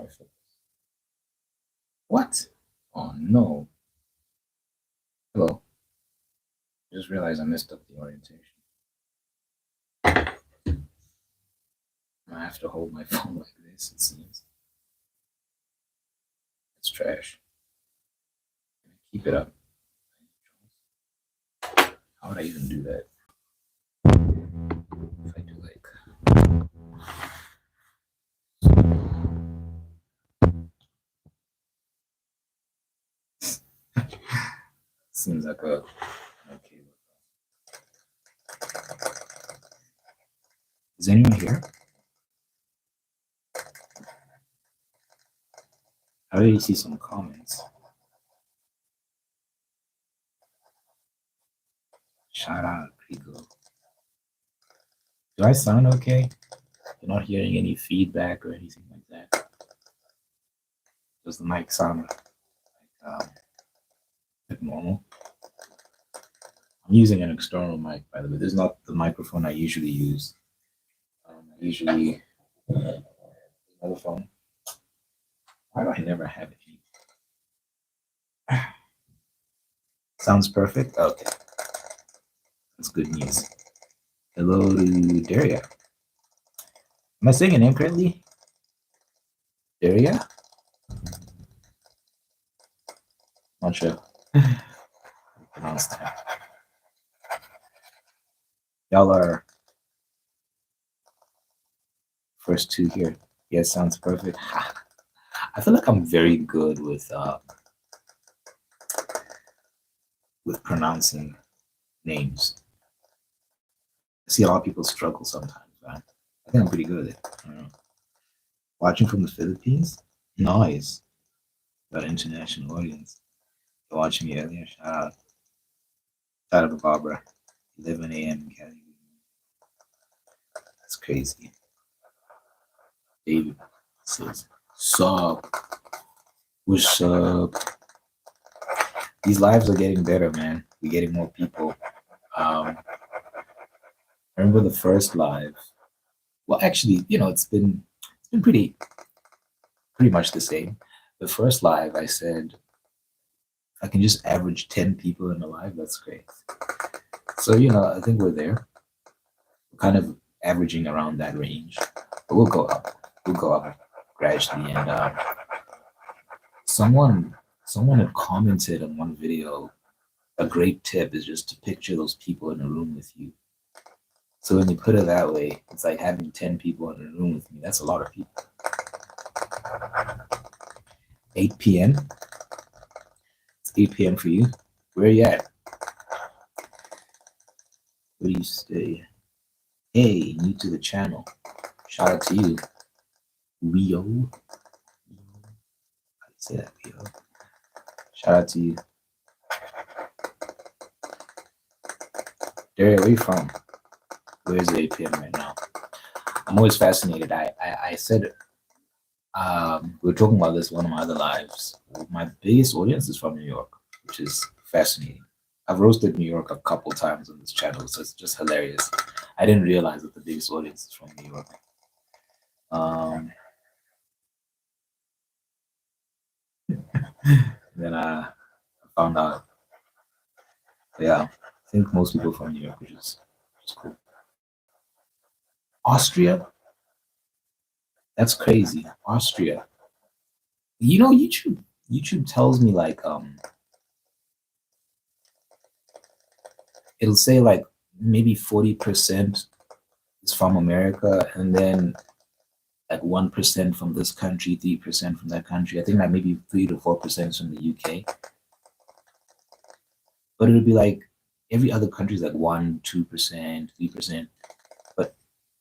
flip this? What? Oh no. Hello. I just realized I messed up the orientation. I have to hold my phone like this, it seems. It's trash. Keep it up. How would I even do that? If I do like seems like a okay. Is anyone here? I already see some comments. Shout out, Rico. Do I sound okay? You're not hearing any feedback or anything like that? Does the mic sound like normal? I'm using an external mic, by the way. This is not the microphone I usually use. I usually another phone. Why do I never have any? Sounds perfect. Okay, that's good news. Hello to Daria. Am I saying your name correctly? Daria? Not sure. Pronounced that. Y'all are first two here. Yes, sounds perfect. I feel like I'm very good with pronouncing names. I see a lot of people struggle sometimes, man. I think I'm pretty good at it. I don't know. Watching from the Philippines? Nice. Got an international audience. You're watching me earlier. Shout out. Shout out to Barbara. 11 a.m. in Cali. That's crazy. David says, sup? What's up? These lives are getting better, man. We're getting more people. I remember the first live. Well, actually, it's been pretty much the same. The first live, I said, I can just average 10 people in a live. That's great. So, I think we're there. We're kind of averaging around that range, but we'll go up. We'll go up gradually. And someone had commented on one video, a great tip is just to picture those people in a room with you. So when you put it that way, it's like having 10 people in a room with me. That's a lot of people. 8 p.m. It's 8 p.m. for you. Where are you at? Where do you stay? Hey, new to the channel. Shout out to you. Rio. How do you say that, Rio? Shout out to you. Daria, where are you from? Where is it 8 p.m. right now? I'm always fascinated. I said, we were talking about this one of my other lives. My biggest audience is from New York, which is fascinating. I've roasted New York a couple times on this channel, so it's just hilarious. I didn't realize that the biggest audience is from New York. Then I found out, yeah, I think most people from New York, which is cool. Austria? That's crazy. Austria. YouTube tells me like it'll say like maybe 40% is from America, and then like 1% from this country, 3% from that country. I think like maybe 3 to 4% is from the UK. But it would be like every other country is like 1, 2%, 3%. But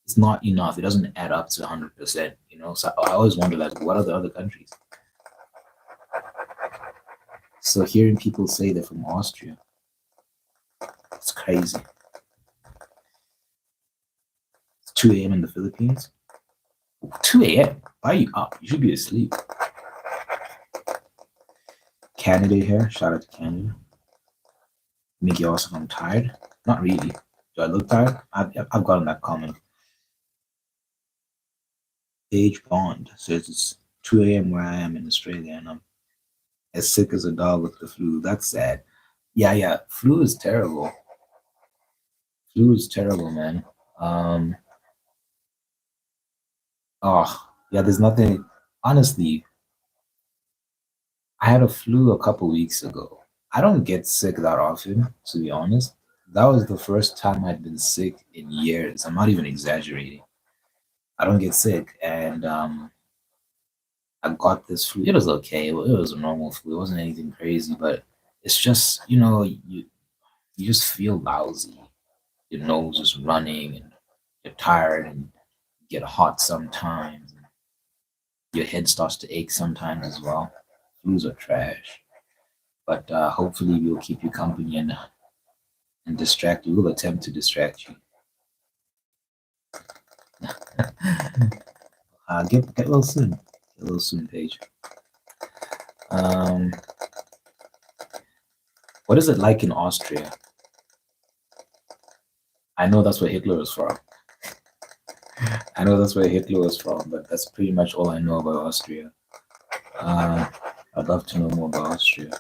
it's not enough. It doesn't add up to 100%, So I always wonder, like, what are the other countries? So hearing people say they're from Austria, it's crazy. It's 2 a.m. in the Philippines. 2 a.m. Why are you up? You should be asleep. Canada here. Shout out to Canada. Make you also I'm tired. Not really. Do I look tired? I've gotten that comment. Age Bond says it's 2 a.m. where I am in Australia, and I'm as sick as a dog with the flu. That's sad. Yeah, yeah. Flu is terrible. Flu is terrible, man. Um, oh, yeah, there's nothing. Honestly, I had a flu a couple weeks ago. I don't get sick that often, to be honest. That was the first time I'd been sick in years. I'm not even exaggerating. I don't get sick, and I got this flu. It was okay. It was a normal flu. It wasn't anything crazy, but it's just you just feel lousy. Your nose is running, and you're tired, and you get hot sometimes. Your head starts to ache sometimes as well. Flus are trash, but hopefully we'll keep you company and distract you. We'll attempt to distract you. Get well soon. Get well soon, Paige. Um, what is it like in Austria? I know that's where Hitler was from. I know that's where Hitler was from, but that's pretty much all I know about Austria. Uh, I'd love to know more about Austria.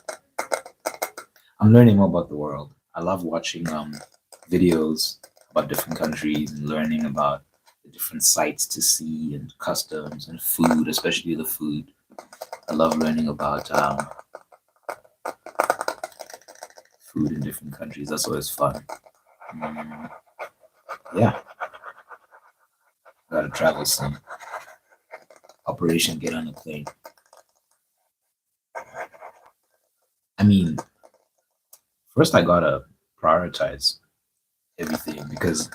I'm learning more about the world. I love watching videos about different countries and learning about the different sites to see and customs and food, especially the food. I love learning about food in different countries. That's always fun. Mm, yeah, gotta travel soon. Operation Get on a Plane. I mean, first I gotta prioritize everything because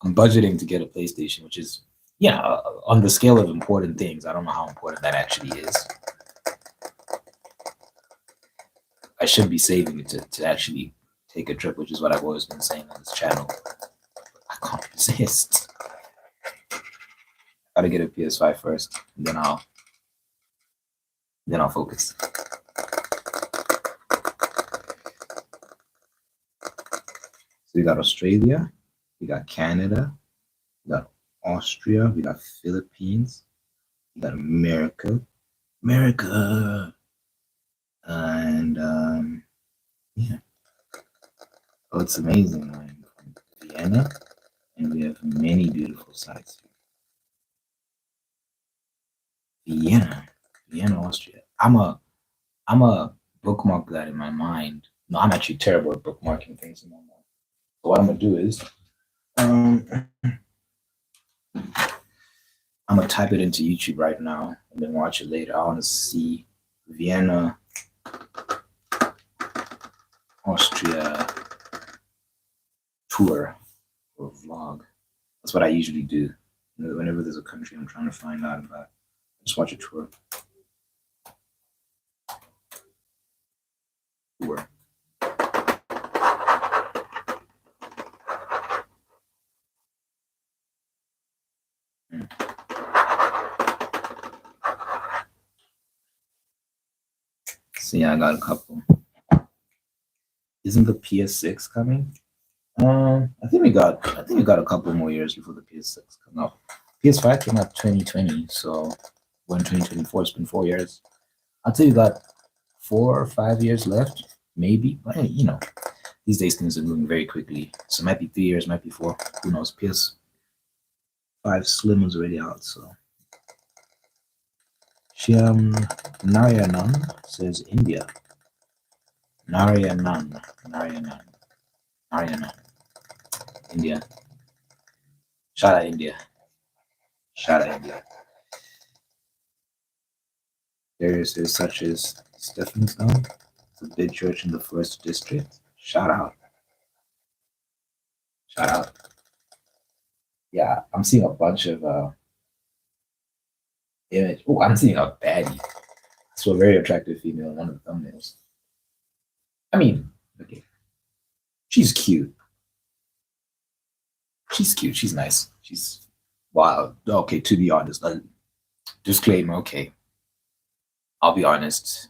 I'm budgeting to get a PlayStation, which is, yeah, on the scale of important things. I don't know how important that actually is. I should be saving it to actually take a trip, which is what I've always been saying on this channel. I can't resist. Gotta get a PS5 first, and then I'll focus. So we got Australia, we got Canada, we got Austria, we got Philippines, we got America, and yeah. Oh, it's amazing. I'm from Vienna, and we have many beautiful sites here. Vienna, Austria. I'm a bookmark that in my mind. No, I'm actually terrible at bookmarking things in my mind. So what I'm gonna do is, um, I'm gonna type it into YouTube right now and then watch it later. I want to see Vienna, Austria tour or vlog. That's what I usually do. Whenever there's a country I'm trying to find out about, I just watch a tour. Tour. Hmm. So yeah, I got a couple. Isn't the PS6 coming? I think we got a couple more years before the PS6 comes out. PS5 came out 2020, so when 2024, it's been 4 years. I'd say we got 4 or 5 years left, maybe. But these days things are moving very quickly. So it might be 3 years, might be four. Who knows? PS5 Slim was already out, so. Shyam Narayanan says India. Narayanan. India. Shout out India. Shout out India. There's such as Stephenstown, the big church in the first district. Shout out. Shout out. Yeah, I'm seeing a bunch of image. Oh, I'm seeing a baddie. So a very attractive female in one of the thumbnails. I mean, okay. She's cute. She's cute. She's nice. She's wow. Okay, to be honest, disclaimer. Okay, I'll be honest.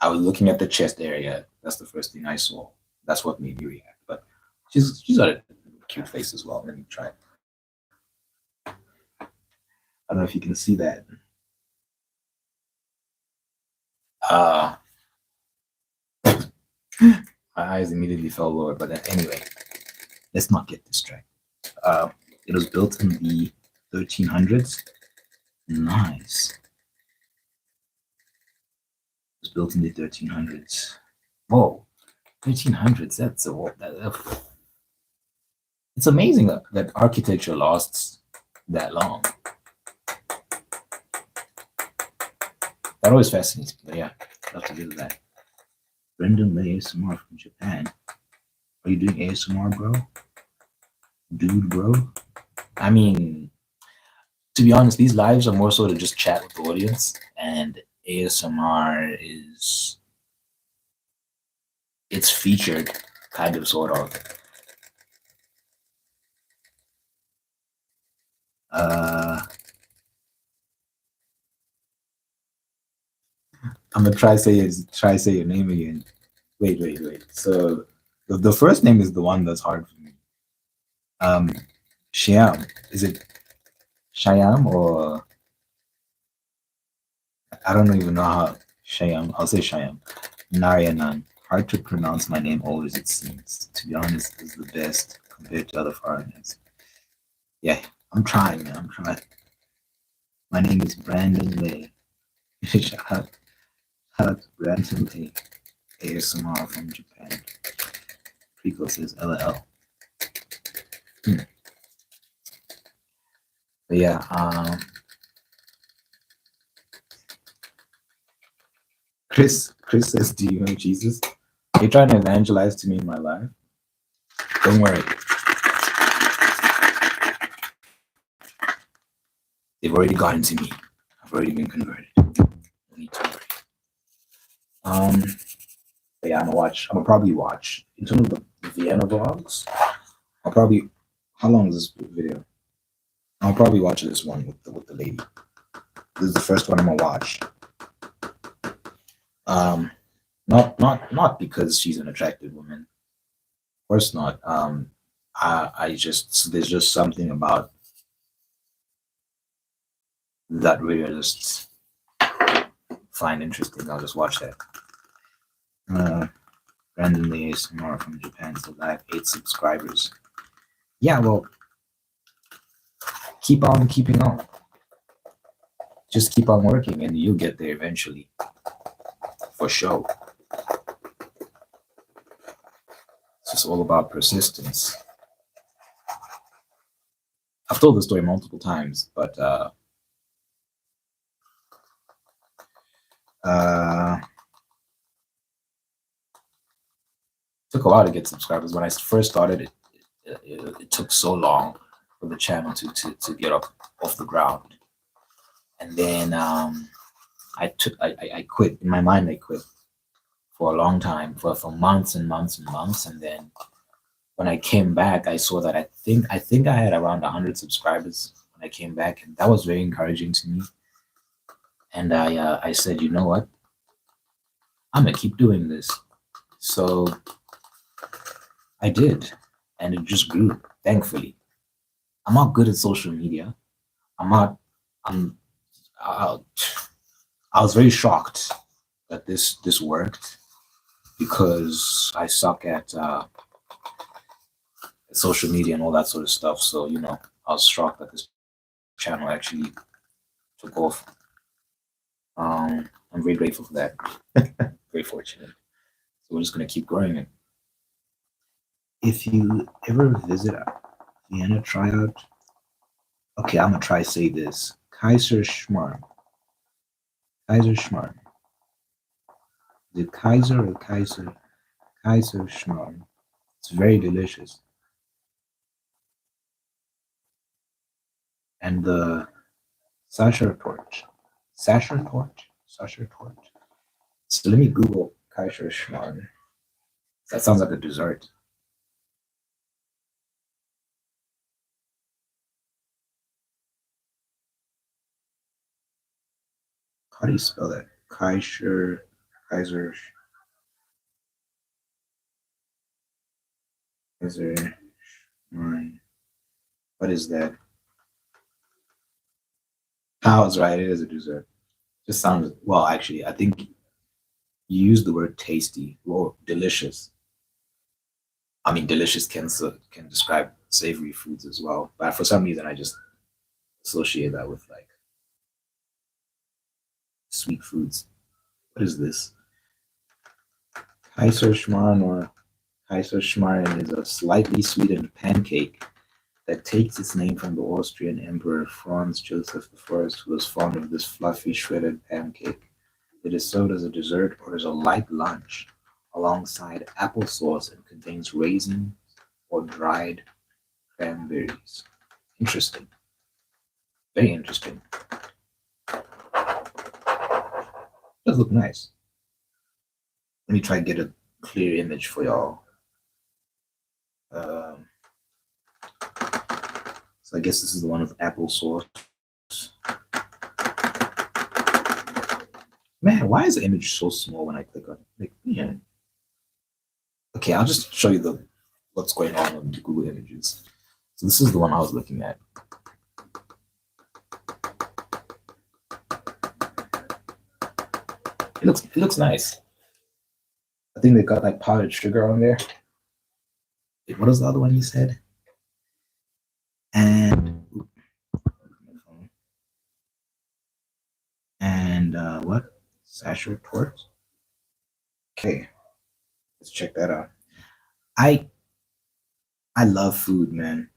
I was looking at the chest area. That's the first thing I saw. That's what made me react. But she's got a cute face as well. Let me try. I don't know if you can see that. Uh, my eyes immediately fell lower. But anyway, let's not get distracted. Uh, it was built in the 1300s. Nice. It was built in the 1300s. Whoa, 1300s. That's a it's amazing that architecture lasts that long. That always fascinates me. But yeah, I'd love to do that. Brendan Lay ASMR from Japan. Are you doing ASMR, bro? Dude, bro? I mean, to be honest, these lives are more so to just chat with the audience, and ASMR is it's featured, kind of, sort of. Uh, I'm gonna try say your name again. Wait. So the first name is the one that's hard for me. Um, Shyam. Is it Shyam or I don't even know how Shyam. I'll say Shyam. Narayanan. Hard to pronounce my name always, it seems. To be honest, is the best compared to other foreigners. Yeah, I'm trying, man. I'm trying. My name is Brandon Lay. Shout out to Brandon Lay. ASMR from Japan. Rico says LL. Hmm. But yeah, Chris says, "Do you know Jesus? Are you trying to evangelize to me in my life? Don't worry, they've already gotten to me. I've already been converted. No need to worry." Um, but yeah, I'm gonna probably watch in terms of the Vienna vlogs. I'll probably. How long is this video? I'll probably watch this one with the lady. This is the first one I'm gonna watch. Um, not because she's an attractive woman. Of course not. I just there's just something about that really I just find interesting. I'll just watch that. Uh, Brandon Lee ASMR from Japan, so I have 8 subscribers. Yeah, well, keep on keeping on. Just keep on working, and you'll get there eventually, for sure. It's just all about persistence. I've told the story multiple times, but uh, took a while to get subscribers. When I first started, it took so long for the channel to get up off the ground. And then I quit. In my mind, I quit for a long time, for months and months and months. And then when I came back, I saw that I think I had around 100 subscribers when I came back, and that was very encouraging to me. And I said, you know what, I'm gonna keep doing this. So I did, and it just grew. Thankfully, I'm not good at social media. I'm not. I'm. I, I was very shocked that this worked because I suck at social media and all that sort of stuff. So I was shocked that this channel actually took off. I'm very grateful for that. Very fortunate. So we're just gonna keep growing it. If you ever visit Vienna, try out. Okay, I'm gonna try to say this. Kaiser Schmarrn. Kaiser Schmarrn. The Kaiser or Kaiser? Kaiser Schmarrn. It's very delicious. And the Sasha torch. Sasha torch? Sasha torch. So let me Google Kaiser Schmarrn. That sounds like a dessert. How do you spell that? Kaiser, Schmarrn. What is that? I was right. It is a dessert. Just sounds well. Actually, I think You use the word tasty or delicious. I mean, delicious can describe savory foods as well, but for some reason, I just associate that with like sweet foods. What is this? Kaiserschmarrn or Kaiserschmarrn is a slightly sweetened pancake that takes its name from the Austrian Emperor Franz Joseph I, who was fond of this fluffy shredded pancake. It is served as a dessert or as a light lunch alongside applesauce and contains raisins or dried cranberries. Interesting. Very interesting. Does look nice. Let me try and get a clear image for y'all. Um, so I guess this is the one with applesauce. Man, why is the image so small when I click on it? Like, yeah. Okay, I'll just show you the what's going on Google Images. So this is the one I was looking at. It looks nice. I think they got like powdered sugar on there. Wait, what was the other one you said? And what? Sasher torts. Okay, let's check that out. I I love food, man.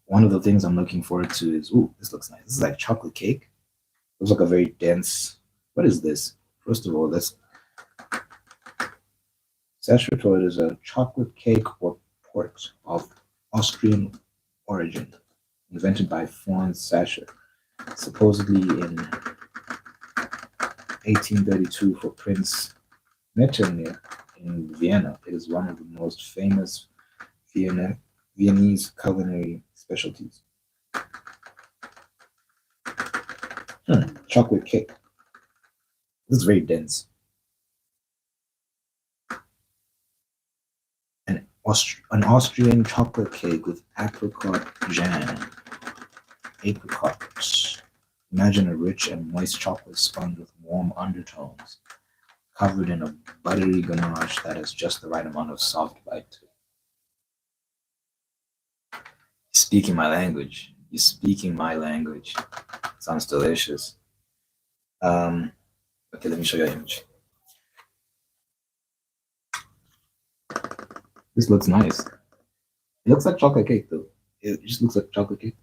One of the things I'm looking forward to is this looks nice. This is like chocolate cake. Looks like a very dense. What is this? First of all, let's Sachertorte is a chocolate cake or torte of Austrian origin, invented by Franz Sacher, supposedly in 1832 for Prince Metternich in Vienna. It is one of the most famous Viennese culinary specialties. Chocolate cake. This is very dense. An Austrian chocolate cake with apricot jam. Apricots. Imagine a rich and moist chocolate sponge with warm undertones, covered in a buttery ganache that has just the right amount of soft bite to it. Speaking my language. You're speaking my language. Sounds delicious. Okay, let me show you an image. This looks nice. It looks like chocolate cake, though. It just looks like chocolate cake.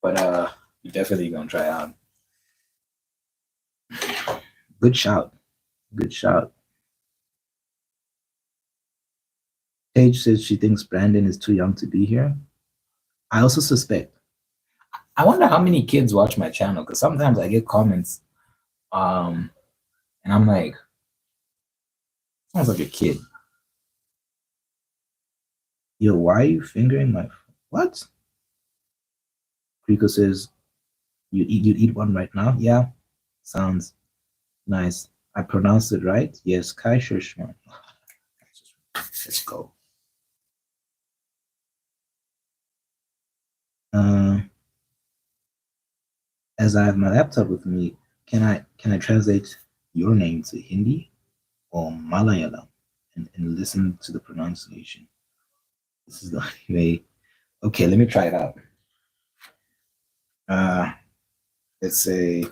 But you're definitely gonna try out. Good shout. Good shout. Paige says she thinks Brandon is too young to be here. I also suspect. I wonder how many kids watch my channel, because sometimes I get comments, and I'm like, sounds like a kid. Yo, why are you fingering my what? Rico says, you'd eat one right now? Yeah. Sounds nice. I pronounced it right? Yes, Kaiserschmarrn. Let's go. As I have my laptop with me, can I translate your name to Hindi or Malayalam and listen to the pronunciation? This is the only way. Okay, let me try it out. Let's say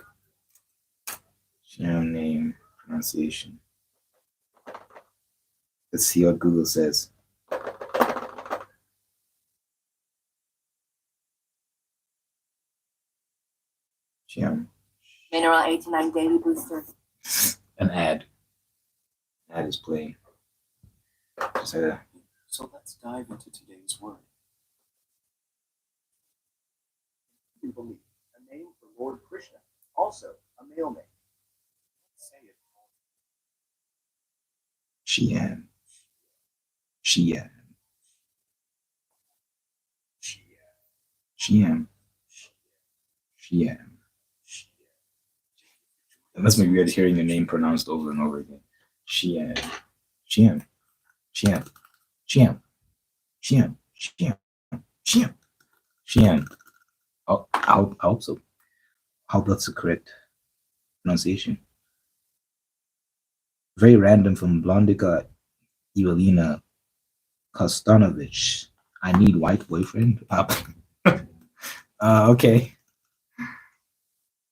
channel name pronunciation. Let's see what Google says. Jim. Mineral 89 Daily Booster. An ad. Ad is playing. So let's dive into today's word. You believe a name for Lord Krishna, also a male name. Say it. Xian. Xian. Xian. Xian. It must be weird hearing your name pronounced over and over again. Xian. Xian. Xian. Xian. Xian. Xian. Xian. Xian. Oh, I hope so. Hope that's the correct pronunciation. Very random from Blondika Evelina Kostanovich. I need white boyfriend. Okay.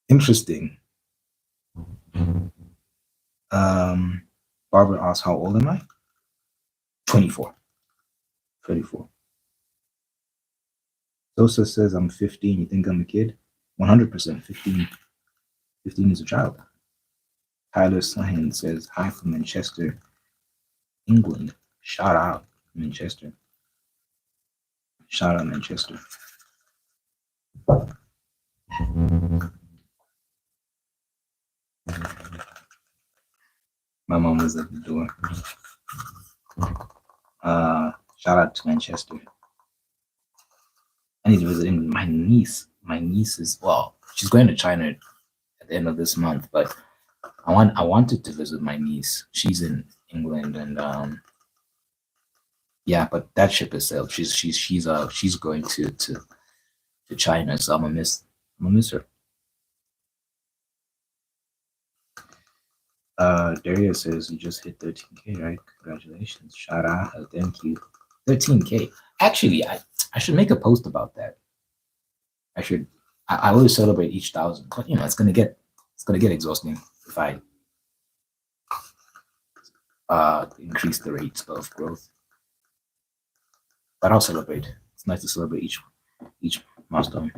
Interesting. Barbara asks, how old am I? 24. 24. Sosa says, I'm 15. You think I'm a kid? 100% 15. 15 is a child. Tyler Slahan says, hi from Manchester, England. Shout out, Manchester. Shout out, Manchester. My mom was at the door. Shout out to Manchester. I need to visit England. My niece is, well, she's going to China at the end of this month, but I wanted to visit my niece. She's in England, and yeah, but that ship has sailed. She's going to China, so I'm gonna miss her. Daria says you just hit 13K, right? Congratulations. Shout out. Thank you. 13K. Actually, I should make a post about that. I always celebrate each 1,000, but it's gonna get exhausting if I increase the rate of growth. But I'll celebrate. It's nice to celebrate each milestone.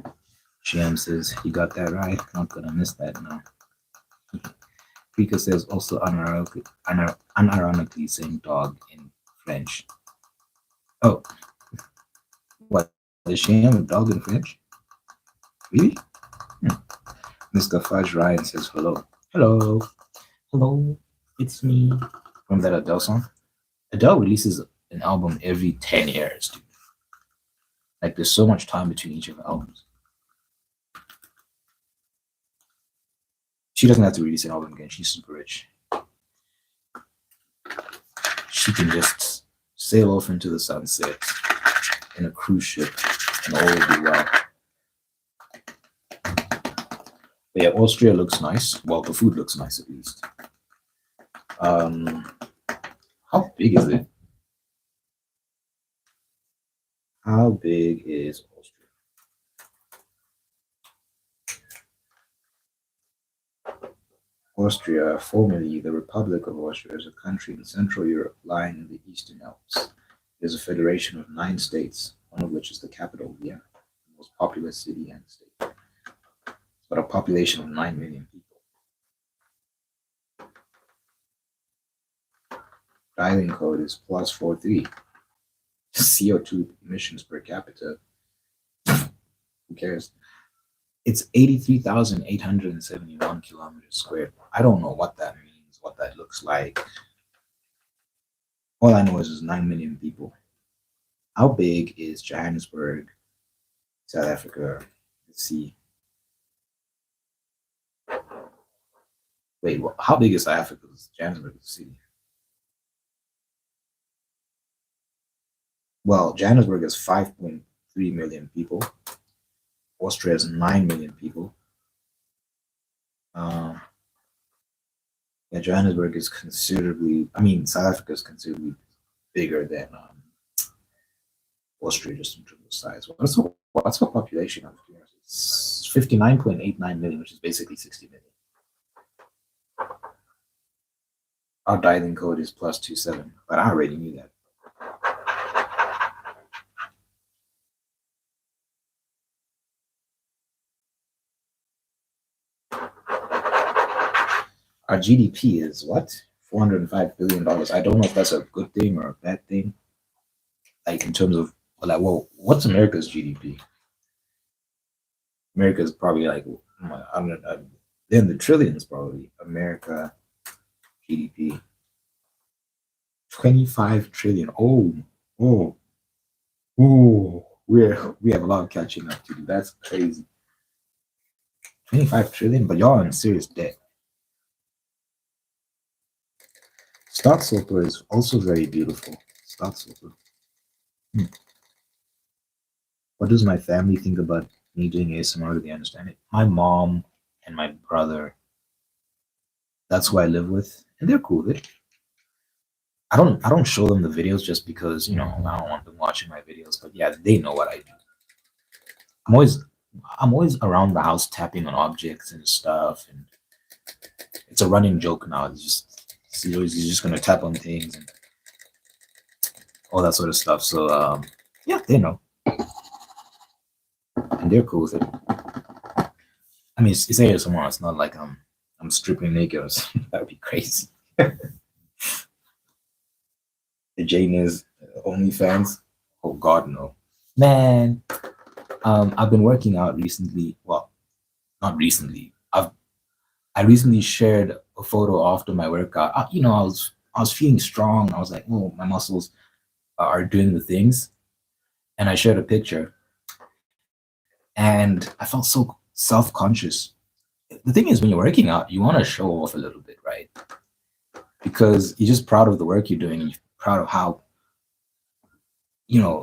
Shyam says you got that right. Not gonna miss that now. Pika says also unironically saying dog in French. Oh, what? Is Shyam a dog in French? Really? Mr. Fudge Ryan says hello. Hello. Hello. It's me. Remember that Adele song? Adele releases an album every 10 years, dude. Like, there's so much time between each of her albums. She doesn't have to release an album again. She's super rich. She can just sail off into the sunset in a cruise ship and all will be well. But yeah, Austria looks nice. Well, the food looks nice at least. How big is it? How big is Austria? Austria, formerly the Republic of Austria, is a country in Central Europe lying in the Eastern Alps. It is a federation of 9 states, one of which is the capital, Vienna, the most populous city and state. It's got a population of 9 million people. Dialing code is +43. CO2 emissions per capita. Who cares? It's 83,871 kilometers squared. I don't know what that means, what that looks like. All I know is there's 9 million people. How big is Johannesburg, South Africa? Let's see. Wait, how big is South Africa's Johannesburg city? Well, Johannesburg is 5.3 million people. Austria is 9 million people. Yeah, Johannesburg is considerably, South Africa is considerably bigger than Austria just in terms of size. What's the population of here? It's 59.89 million, which is basically 60 million. Our dialing code is +27, but I already knew that. Our GDP is what? $405 billion. I don't know if that's a good thing or a bad thing. Like, in terms of, like, well, what's America's GDP? America is probably like, I don't know, then the trillions probably. America GDP. 25 trillion. Oh, we have a lot of catching up to do. That's crazy. 25 trillion, but y'all are in serious debt. Startsoper is also very beautiful. Startsoper. What does my family think about me doing ASMR? Do they understand it? My mom and my brother. That's who I live with, and they're cool with it. I don't show them the videos just because I don't want them watching my videos. But yeah, they know what I do. I'm always I'm always around the house tapping on objects and stuff, and it's a running joke now. It's just he's just gonna tap on things and all that sort of stuff. So yeah, they know, and they're cool with it. I mean, it's ASMR. It's not like I'm stripping naked or something. That would be crazy. The Jane is OnlyFans. Oh God, no, man. I've been working out recently. Well, not recently. I recently shared a photo after my workout. I was feeling strong. I was like, oh, my muscles are doing the things, and I shared a picture, and I felt so self-conscious. The thing is, when you're working out, you want to show off a little bit, right? Because you're just proud of the work you're doing, and you're proud of how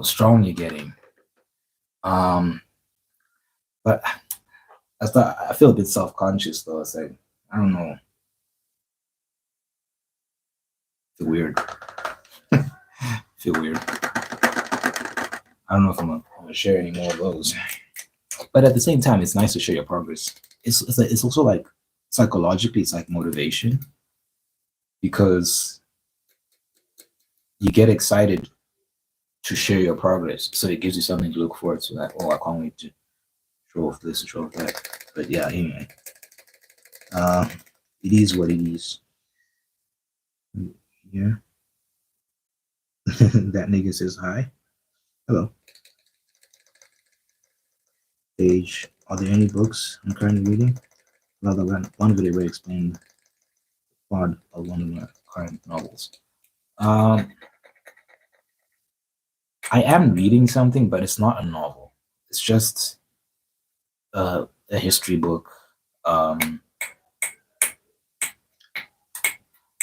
strong you're getting. Um, but I feel a bit self-conscious though. It's like I don't know, feel weird. Feel weird. I don't know if I'm gonna share any more of those. But at the same time, it's nice to share your progress. It's also like psychologically, it's like motivation because you get excited to share your progress, so it gives you something to look forward to. Like, oh, I can't wait to show off this and show off that. But yeah, anyway, it is what it is. Yeah, that nigga says hi. Hello. Page. Are there any books I'm currently reading? Rather than one video where I explained plot of one of my current novels. Um, I am reading something, but it's not a novel. It's just a history book. Um,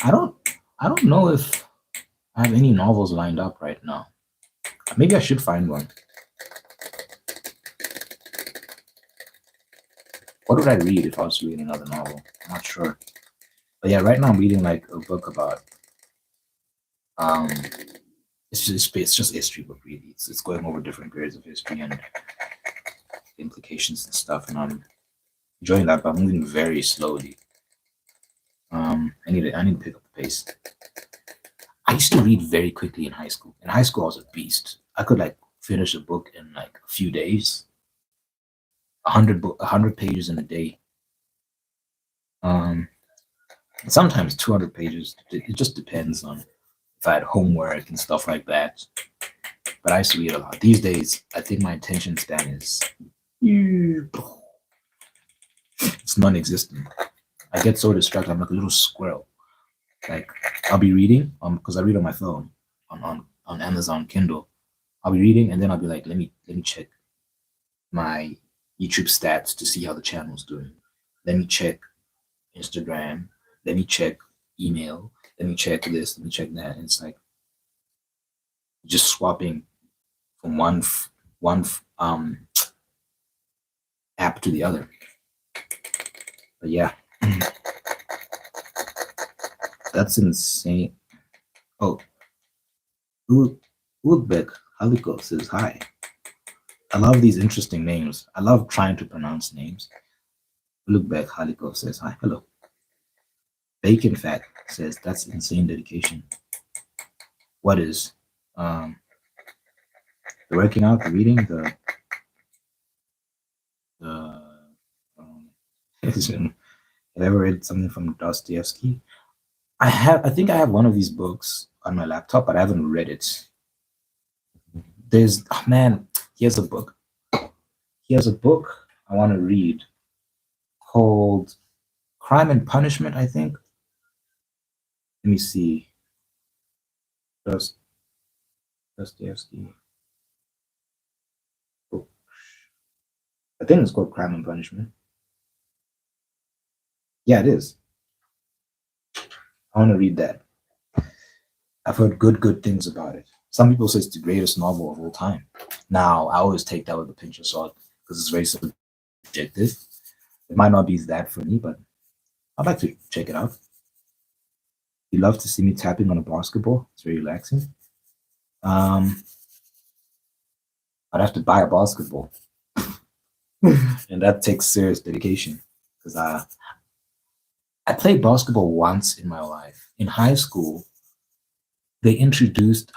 I don't I don't know if I have any novels lined up right now. Maybe I should find one. What would I read if I was reading another novel? I'm not sure. But yeah, right now I'm reading like a book about um it's just a history book really. It's going over different periods of history and implications and stuff, and I'm enjoying that, but I'm moving very slowly. I need to pick up the pace. I used to read very quickly in high school. In high school, I was a beast. I could like finish a book in like a few days. 100 pages in a day. Um, Sometimes 200 pages. It just depends on if I had homework and stuff like that. But I used to read a lot. These days, I think my attention span is it's non-existent. I get so distracted. I'm like a little squirrel. Like I'll be reading because I read on my phone on Amazon Kindle. I'll be reading and then I'll be like, let me check my YouTube stats to see how the channel's doing. Let me check Instagram. Let me check email. Let me check this. Let me check that. And it's like just swapping from one app to the other. But yeah, that's insane. Oh, Uzbek Haliko says hi. I love these interesting names. I love trying to pronounce names. Uzbek Haliko says hi. Hello. Bacon Fat says that's insane dedication. What is? The working out, the reading, have I ever read something from Dostoevsky? I think I have one of these books on my laptop, but I haven't read it. There's man, here's a book. Here's a book I want to read called Crime and Punishment, I think. Let me see. Dostoevsky. Oh, I think it's called Crime and Punishment. Yeah, it is. I want to read that. I've heard good things about it. Some people say it's the greatest novel of all time. Now, I always take that with a pinch of salt because it's very subjective. It might not be that for me, but I'd like to check it out. You love to see me tapping on a basketball. It's very relaxing. Um, I'd have to buy a basketball, and that takes serious dedication because I played basketball once in my life. In high school, they introduced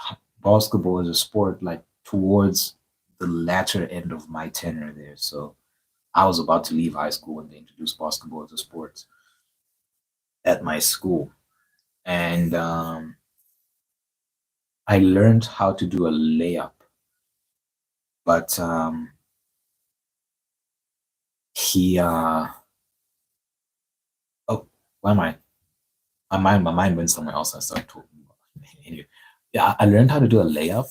basketball as a sport like towards the latter end of my tenure there. So I was about to leave high school when they introduced basketball as a sport at my school, and I learned how to do a layup, but he oh, why am I? My mind went somewhere else. I started talking about anyway. Yeah, I learned how to do a layup,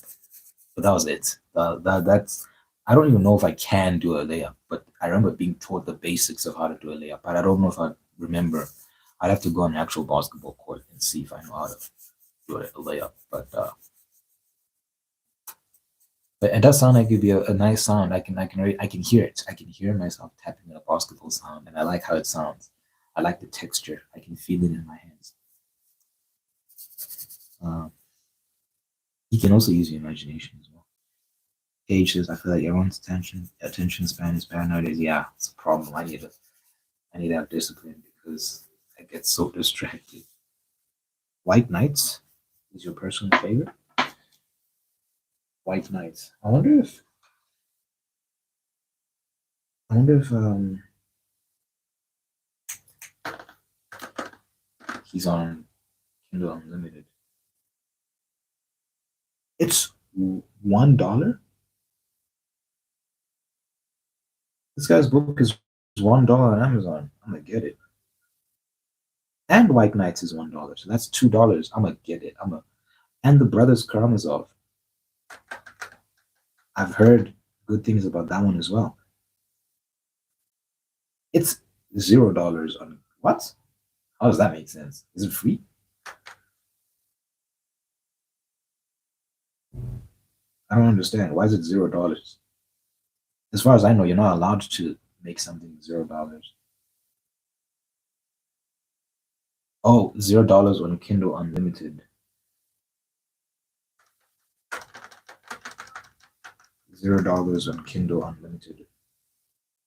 but that was it. That's I don't even know if I can do a layup, but I remember being taught the basics of how to do a layup. But I don't know if I remember. I'd have to go on an actual basketball court and see if I know how to do a layup. But it does sound like it'd be a nice sound. I can hear it. I can hear myself tapping on a basketball sound, and I like how it sounds. I like the texture. I can feel it in my hands. Um, you can also use your imagination as well. Paige says, "I feel like everyone's attention span is bad nowadays." Yeah, it's a problem. I need to have discipline because I get so distracted. White Knights is your personal favorite. White Knights. I wonder if he's on Kindle Unlimited. It's $1. This guy's book is $1 on Amazon. I'm gonna get it. And White Knights is $1, so that's $2. I'm gonna get it. And the Brothers Karamazov. I've heard good things about that one as well. It's $0 on what? How does that make sense? Is it free? I don't understand. Why is it $0? As far as I know, you're not allowed to make something $0. Oh, $0 on Kindle Unlimited. $0 on Kindle Unlimited,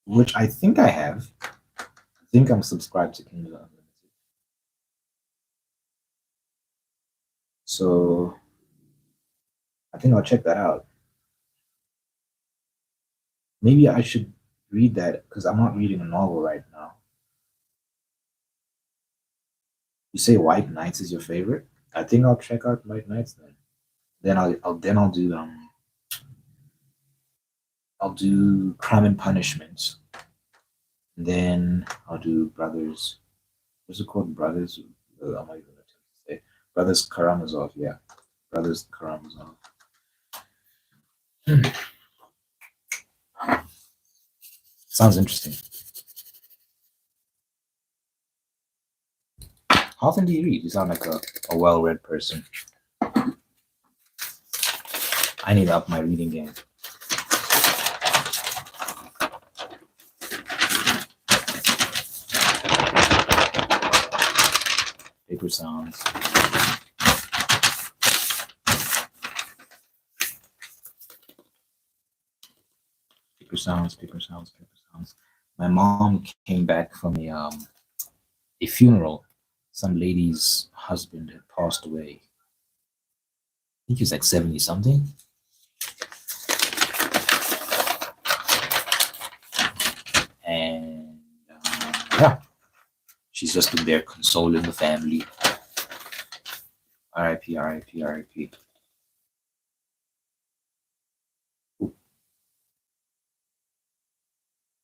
which I think I have. I think I'm subscribed to Kindle Unlimited. So I think I'll check that out. Maybe I should read that because I'm not reading a novel right now. You say White Knights is your favorite? I think I'll check out White Knights then. I'll do Crime and Punishment. And then I'll do Brothers. What's it called? Brothers. I'm not even attempt to say Brothers Karamazov. Yeah, Brothers Karamazov. Sounds interesting. How often do you read? You sound like a well-read person. I need to up my reading game. Paper sounds. Paper sounds, paper sounds, paper sounds. My mom came back from a funeral. Some lady's husband had passed away. I think he was like 70 something. And yeah, she's just been there consoling the family. R.I.P. R.I.P. R.I.P. Do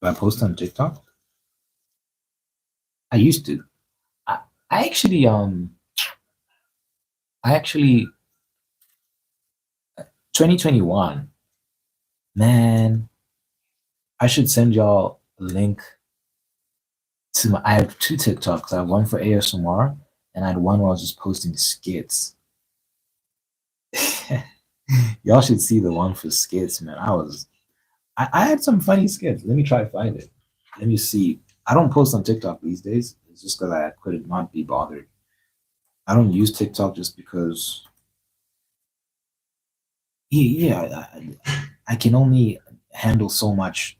I post on TikTok? I used to. I, I actually I actually 2021, man, I should send y'all a link to my. I have two TikToks. I have one for ASMR, and I had one where I was just posting skits. Y'all should see the one for skits, man. I had some funny skits. Let me try to find it. Let me see. I don't post on TikTok these days. It's just because I could not be bothered. I don't use TikTok just because, yeah, I can only handle so much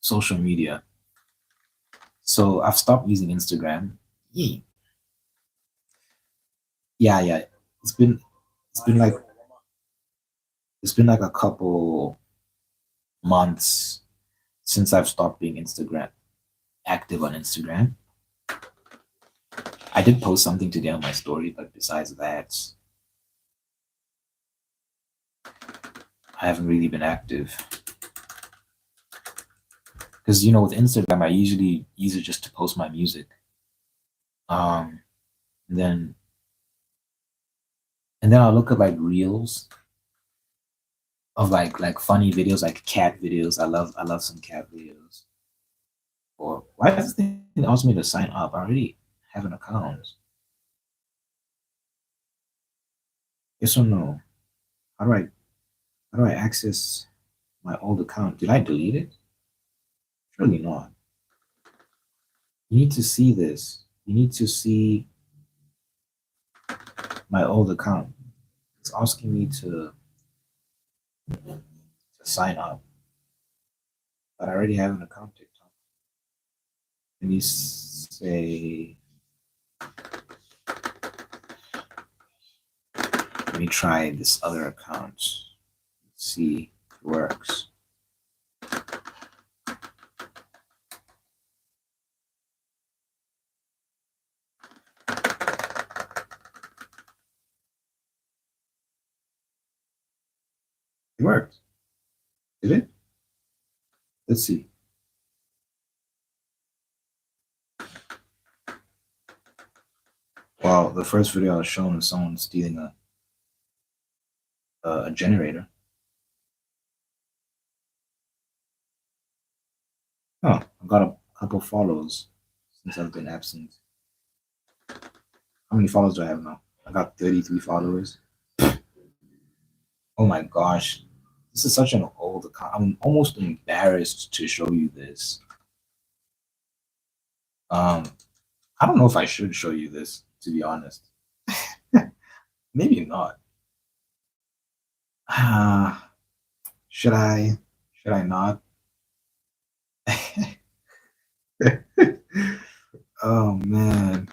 social media. So I've stopped using Instagram. Yeah, yeah. It's been it's been like it's been like a couple months since I've stopped being Instagram active on Instagram. I did post something today on my story, but besides that, I haven't really been active. Because with Instagram, I usually use it just to post my music. Um, and then I'll look at like reels of like funny videos, like cat videos. I love some cat videos. Or why does this thing ask me to sign up? I already have an account. Yes or no? How do I access my old account? Did I delete it? Surely not. You need to see this. You need to see my old account. It's asking me to sign up, but I already have an account TikTok. Let me say, let me try this other account. Let's see if it works. It worked. Did it? Let's see. Well, the first video I was shown is someone stealing a generator. Oh, I got a couple follows since I've been absent. How many followers do I have now? I got 33 followers. Oh my gosh. This is such an old account. I'm almost embarrassed to show you this. I don't know if I should show you this, to be honest. Maybe not. Should I? Should I not? Oh man.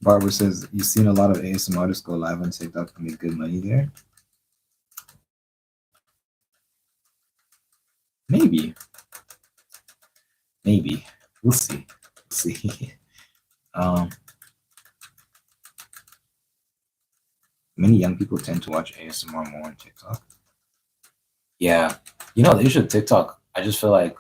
Barbara says you've seen a lot of ASMR artists go live on TikTok and make good money there. Maybe. Maybe. We'll see. We'll see. um, Many young people tend to watch ASMR more on TikTok. Yeah. The issue of TikTok, I just feel like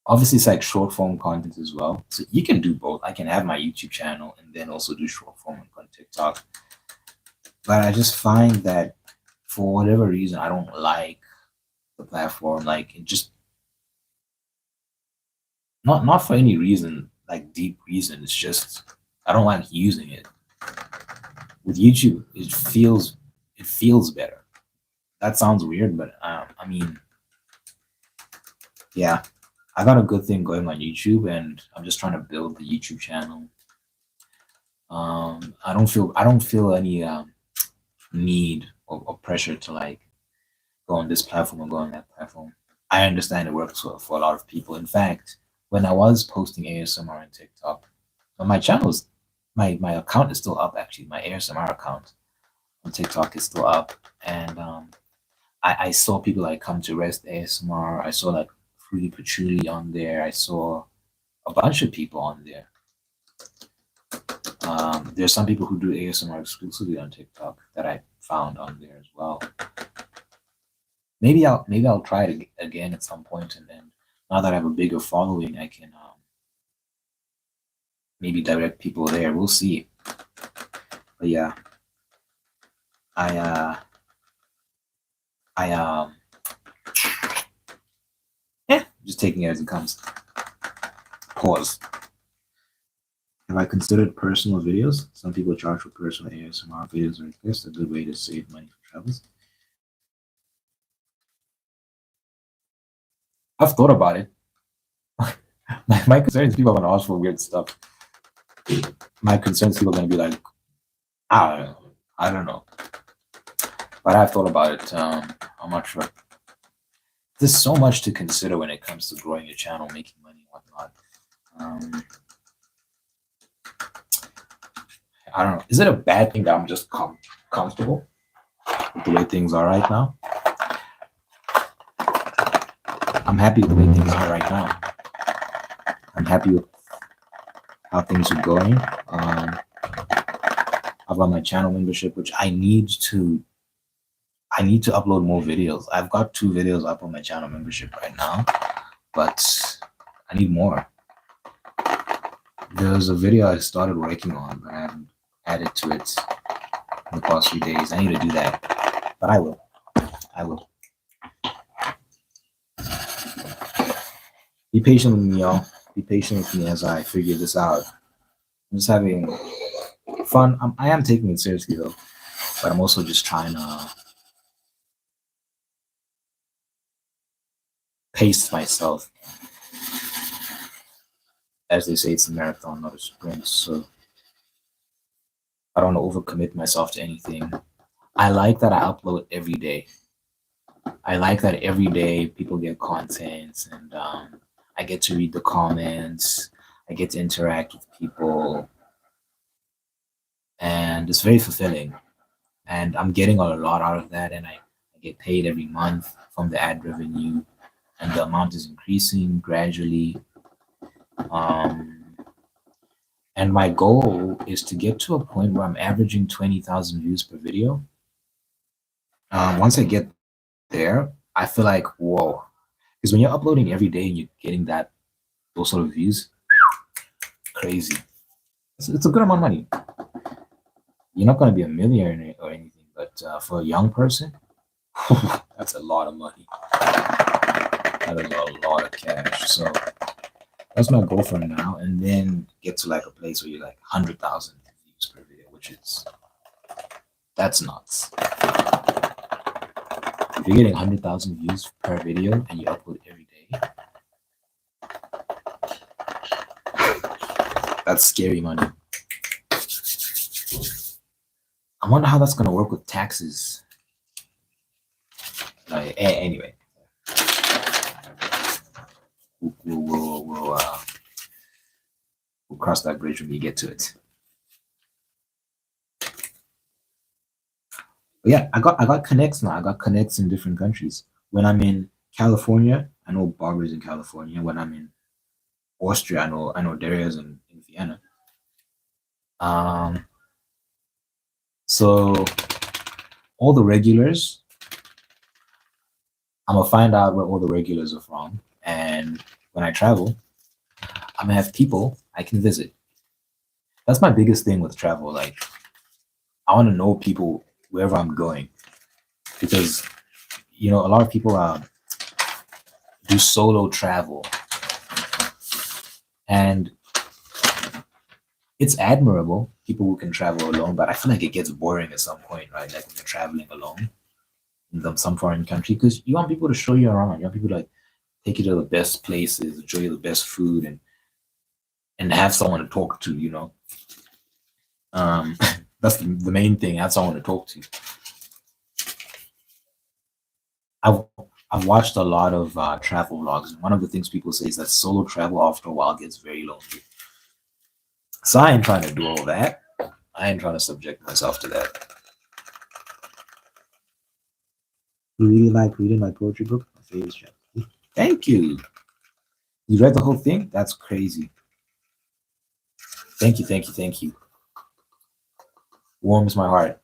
obviously it's like short form content as well. So you can do both. I can have my YouTube channel and then also do short form on TikTok. But I just find that for whatever reason, I don't like the platform. Like it just not for any reason, like deep reason. It's just I don't like using it. With YouTube, it feels better. That sounds weird, but I mean, yeah, I got a good thing going on YouTube, and I'm just trying to build the YouTube channel. I don't feel any need or pressure to like go on this platform or go on that platform. I understand it works for a lot of people. In fact, when I was posting ASMR on TikTok, my channel's my account is still up actually. My ASMR account on TikTok is still up, and I saw people like Come to Rest ASMR. I saw like Fruity Patchouli on there. I saw a bunch of people on there. There's some people who do ASMR exclusively on TikTok that I found on there as well. Maybe I'll try it again at some point, and then now that I have a bigger following, I can maybe direct people there. We'll see. But yeah, I yeah, just taking it as it comes. Pause. Have I considered personal videos? Some people charge for personal ASMR videos, or I guess a good way to save money for travels. I've thought about it. My concern is people are gonna ask for weird stuff. My concern is people are gonna be like, I don't know. I don't know. But I've thought about it. I'm not sure. There's so much to consider when it comes to growing your channel, making money, and whatnot. I don't know. Is it a bad thing that I'm just comfortable with the way things are right now? I'm happy with the way things are right now. I'm happy with how things are going. I've got my channel membership, which I need to upload more videos. I've got 2 videos up on my channel membership right now, but I need more. There's a video I started working on, but I haven't added to it in the past few days. I need to do that, but I will. I will. Be patient with me, y'all. Be patient with me as I figure this out. I'm just having fun. I am taking it seriously though, but I'm also just trying to pace myself. As they say, it's a marathon, not a sprint. So I don't want to overcommit myself to anything. I like that I upload every day. I like that every day people get content and I get to read the comments. I get to interact with people. And it's very fulfilling. And I'm getting a lot out of that. And I get paid every month from the ad revenue. And the amount is increasing gradually. And my goal is to get to a point where I'm averaging 20,000 views per video. Once I get there, I feel like, whoa. Because when you're uploading every day and you're getting those sort of views, crazy. It's a good amount of money. You're not going to be a millionaire or anything, but for a young person, that's a lot of money. That is a lot of cash. So that's my goal for now, and then get to like a place where you're like 100,000 views per video, that's nuts. If you're getting 100,000 views per video and you upload every day, that's scary money. I wonder how that's gonna work with taxes. Anyway, we'll cross that bridge when we get to it. But yeah, I got connects now. I got connects in different countries. When I'm in California, I know barbers in California. When I'm in Austria, I know Darius in Vienna. So all the regulars, I'm gonna find out where all the regulars are from, and when I travel, I'm gonna have people I can visit. That's my biggest thing with travel. Like, I want to know people wherever I'm going, because a lot of people do solo travel, and it's admirable, people who can travel alone, but I feel like it gets boring at some point, right? Like when you're traveling alone in some foreign country, because you want people to show you around. You want people to like take you to the best places, show you the best food, and have someone to talk to. That's the main thing. Have someone to talk to. I've watched a lot of travel vlogs, and one of the things people say is that solo travel after a while gets very lonely. So I ain't trying to do all that. I ain't trying to subject myself to that. You really like reading my poetry book? My favorite chapter. Thank you. You read the whole thing? That's crazy. Thank you. Warms my heart.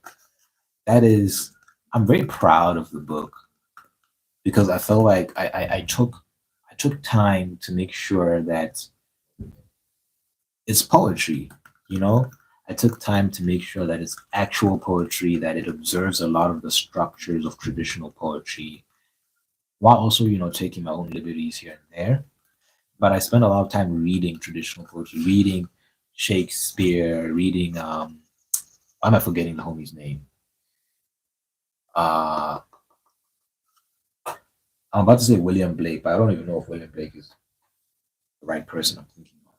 I'm very proud of the book, because I felt like I took time to make sure that it's poetry, I took time to make sure that it's actual poetry, that it observes a lot of the structures of traditional poetry, while also, taking my own liberties here and there. But I spent a lot of time reading traditional poetry, reading Shakespeare, reading why am I forgetting the homie's name? Uh, I'm about to say William Blake, but I don't even know if William Blake is the right person I'm thinking of.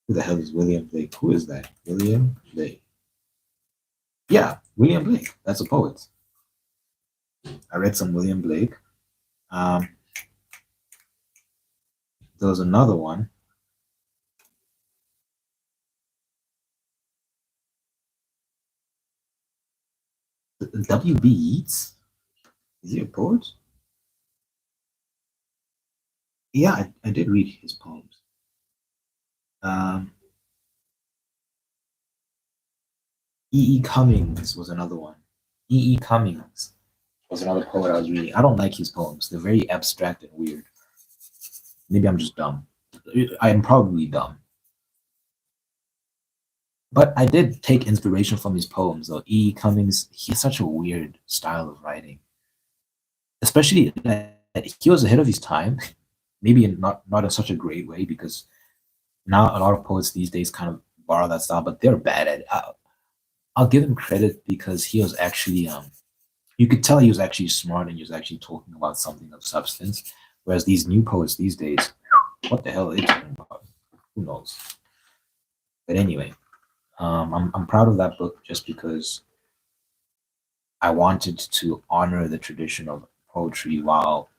Who the hell is William Blake? Who is that? William Blake. Yeah, William Blake. That's a poet. I read some William Blake. Um, there was another one. W.B. Yeats. Is he a poet? Yeah, I did read his poems. Um, E. Cummings was another one. E. Cummings was another poet I was reading. I don't like his poems. They're very abstract and weird. Maybe I'm just dumb. I am probably dumb. But I did take inspiration from his poems, though. E. Cummings, he has such a weird style of writing. Especially that he was ahead of his time, maybe not in such a great way, because now a lot of poets these days kind of borrow that style, but they're bad at it. I'll give him credit because he was actually you could tell he was actually smart and he was actually talking about something of substance. Whereas these new poets these days, what the hell are they talking about? Who knows? But anyway, I'm proud of that book just because I wanted to honor the tradition of poetry while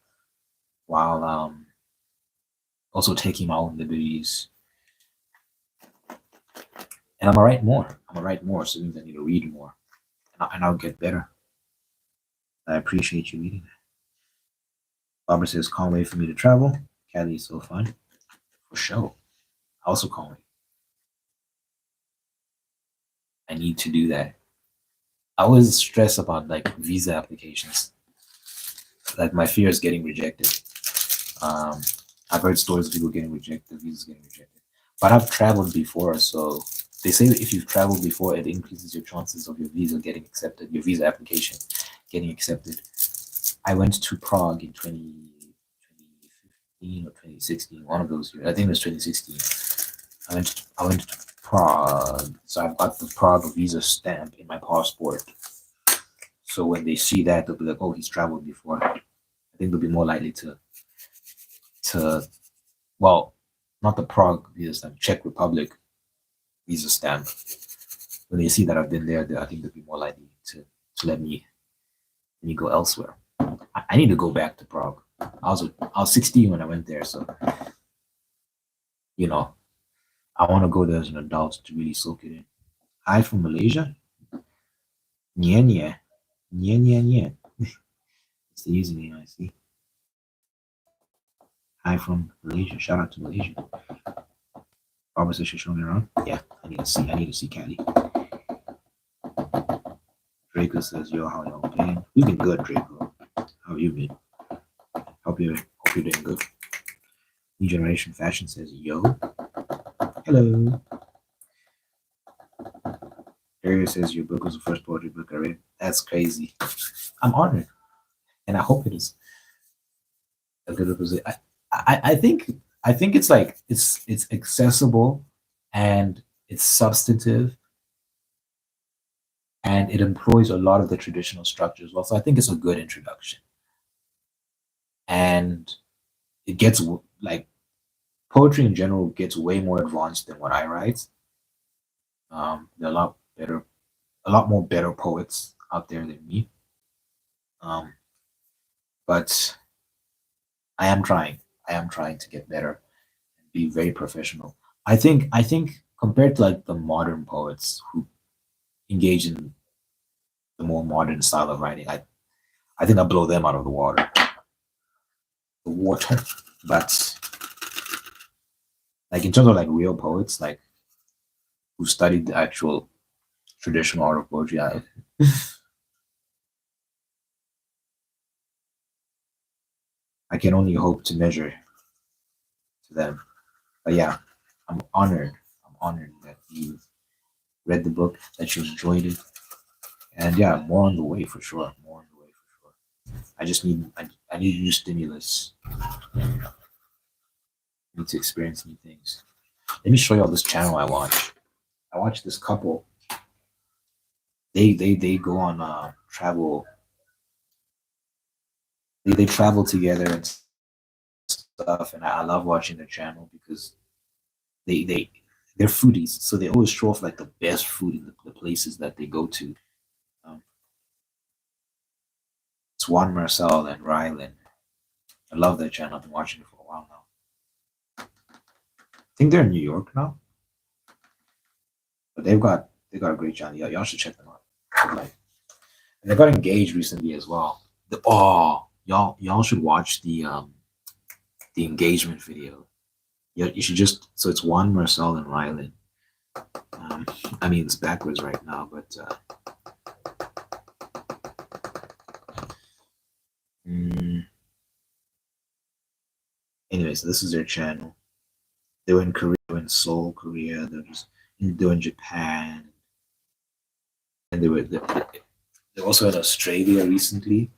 also taking my own liberties. And I'm gonna write more. I'm gonna write more, so it means I need to read more, and I'll get better. I appreciate you reading that. Barbara says, "Can't wait for me to travel. Cali is so fun, for sure. I also can't wait. I need to do that. I always stress about like visa applications. Like my fear is getting rejected. Um, I've heard stories of people getting rejected, visas getting rejected. But I've traveled before, so they say if you've traveled before, it increases your chances of your visa getting accepted, your visa application getting accepted. I went to Prague in 2015 or 2016, one of those years. I think it was 2016. I went to Prague, so I've got the Prague visa stamp in my passport. So when they see that, they'll be like, "Oh, he's traveled before." I think they'll be more likely to well, not the Prague visa stamp, Czech Republic visa stamp. When they see that I've been there, I think they'll be more likely to let me go elsewhere. I need to go back to Prague. I was 16 when I went there, so you know I want to go there as an adult to really soak it in. Hi from Malaysia. Nye nye nye nye nye. It's the username I see. Hi from Malaysia. Shout out to Malaysia. Barbara says she's showing me around. Yeah, I need to see. I need to see Caddy. Draco says, "Yo, how y'all been? We've been good, Draco. How have you been? Hope you're doing good." New Generation Fashion says, "Yo, hello." Darius says, "Your book was the first poetry book I read." That's crazy. I'm honored, and I hope it is a good representation. I think it's like it's accessible, and it's substantive, and it employs a lot of the traditional structures well. So I think it's a good introduction, and it gets like poetry in general gets way more advanced than what I write. There are a lot more better poets out there than me. Um, but I am trying. I am trying to get better and be very professional. I think compared to like the modern poets who engage in the more modern style of writing, I think I blow them out of the water. The water. But like in terms of like real poets, like who studied the actual traditional art of poetry, I can only hope to measure to them. But yeah, I'm honored. I'm honored that you read the book, that you enjoyed it, and yeah, more on the way for sure. More on the way for sure. I need new stimulus. I need to experience new things. Let me show you all this channel I watch. I watch this couple. They go on travel. they travel together and stuff, and I love watching their channel because they they're foodies, so they always show off like the best food in the places that they go to. Um, it's Juan Marcel and Rylan. I love that channel. I've been watching it for a while now. I think they're in New York now, but they got a great channel. Y'all should check them out. Like, and they got engaged recently as well. Y'all should watch the engagement video. Yeah, you should just so it's Juan Marcel and Rylan. Um, I mean it's backwards right now, but mm, anyway, so this is their channel. They were in Korea, they were in Seoul, Korea. They were in Japan, and they also in Australia recently.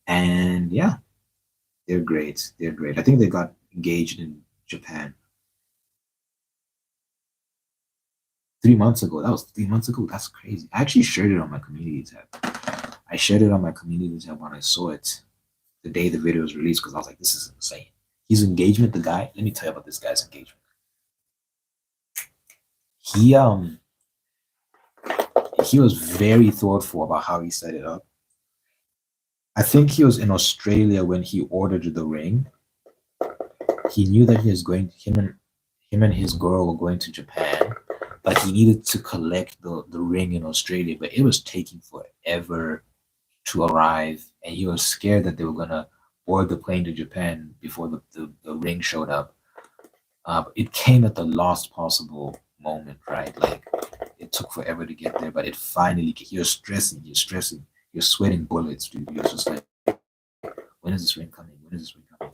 And yeah, they're great. They're great. I think they got engaged in Japan 3 months ago. That was 3 months ago. That's crazy. I actually shared it on my community tab. I shared it on my community tab when I saw it the day the video was released because I was like, this is insane. His engagement, the guy. Let me tell you about this guy's engagement. He he was very thoughtful about how he set it up. I think he was in Australia when he ordered the ring. He knew that he was going. Him and his girl were going to Japan, but he needed to collect the ring in Australia. But it was taking forever to arrive, and he was scared that they were gonna board the plane to Japan before the ring showed up. It came at the last possible moment, right? Like it took forever to get there, but it finally. He was stressing. He was stressing. He was sweating bullets, dude. He was just like, when is this ring coming? When is this ring coming?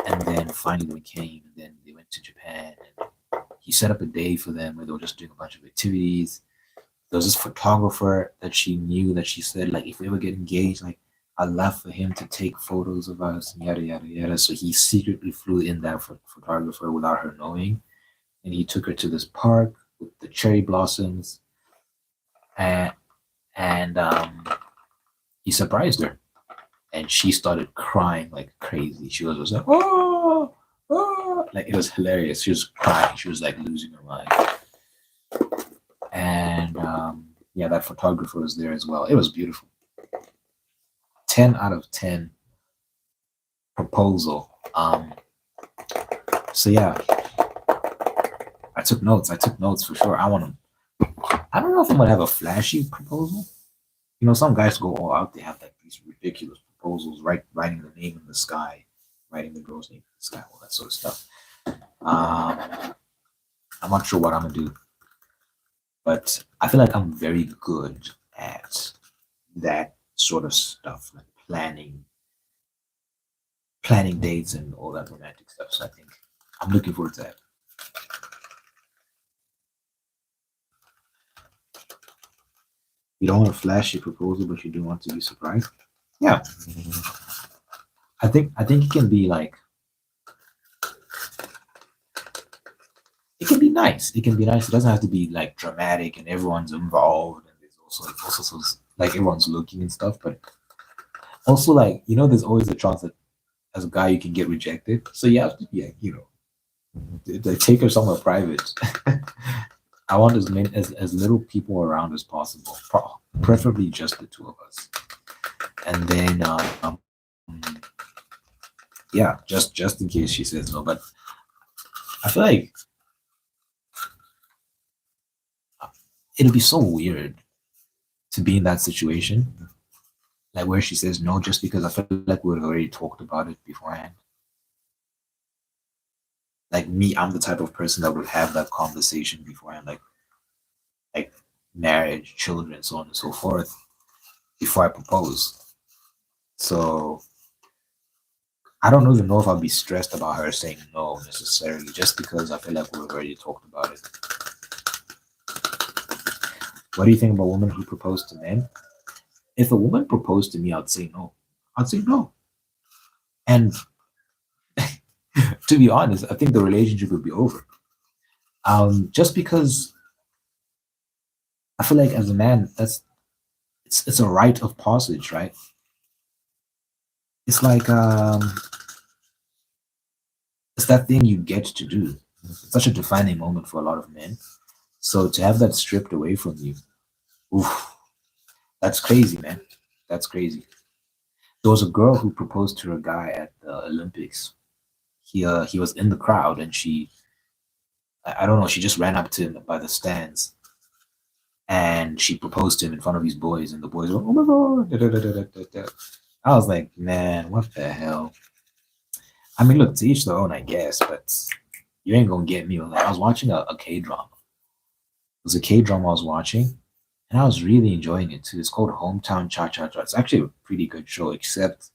And then finally the ring came, and then they went to Japan, and he set up a day for them where they were just doing a bunch of activities. There was this photographer that she knew that she said, like, if we ever get engaged, like, I'd love for him to take photos of us, and yada, yada, yada. So he secretly flew in that photographer without her knowing. And he took her to this park with the cherry blossoms. And he surprised her. And she started crying like crazy. She was just like, oh, oh. Like, it was hilarious. She was crying. She was like losing her mind. And yeah, that photographer was there as well. It was beautiful. 10 out of 10 proposal. So yeah, I took notes. I took notes for sure. I don't know if I'm gonna have a flashy proposal. You know, some guys go all out. They have like these ridiculous proposals, writing the name in the sky, writing the girl's name in the sky, all that sort of stuff. I'm not sure what I'm gonna do, but I feel like I'm very good at that sort of stuff, like planning dates and all that romantic stuff. So I think I'm looking forward to that. You don't want to flash your proposal, but you do want to be surprised. Yeah, I think it can be like it can be nice. It can be nice. It doesn't have to be like dramatic and everyone's involved and there's also like everyone's looking and stuff. But also like there's always a chance that as a guy you can get rejected. So you have to be they take her somewhere private. I want as little people around as possible, preferably just the two of us. And then yeah, just in case she says no. But I feel like it'll be so weird to be in that situation, like where she says no, just because I feel like we've already talked about it beforehand. Like me, I'm the type of person that would have that conversation beforehand, like marriage, children, so on and so forth, before I propose. So I don't even know if I'll be stressed about her saying no necessarily, just because I feel like we've already talked about it. What do you think about women who propose to men? If a woman proposed to me, I'd say no. I'd say no. And to be honest, I think the relationship would be over. Just because I feel like as a man, it's a rite of passage, right? It's like it's that thing you get to do. It's such a defining moment for a lot of men. So to have that stripped away from you, oof, that's crazy, man. That's crazy. There was a girl who proposed to a guy at the Olympics. He was in the crowd, and I don't know, she just ran up to him by the stands, and she proposed to him in front of his boys, and the boys were, oh my god, da, da, da, da, da, da. I was like, man, what the hell? I mean, look, to each their own, I guess, but you ain't gonna get me. Like, I was watching a K drama. It was a K drama I was watching, and I was really enjoying it too. It's called Hometown Cha Cha Cha. It's actually a pretty good show, except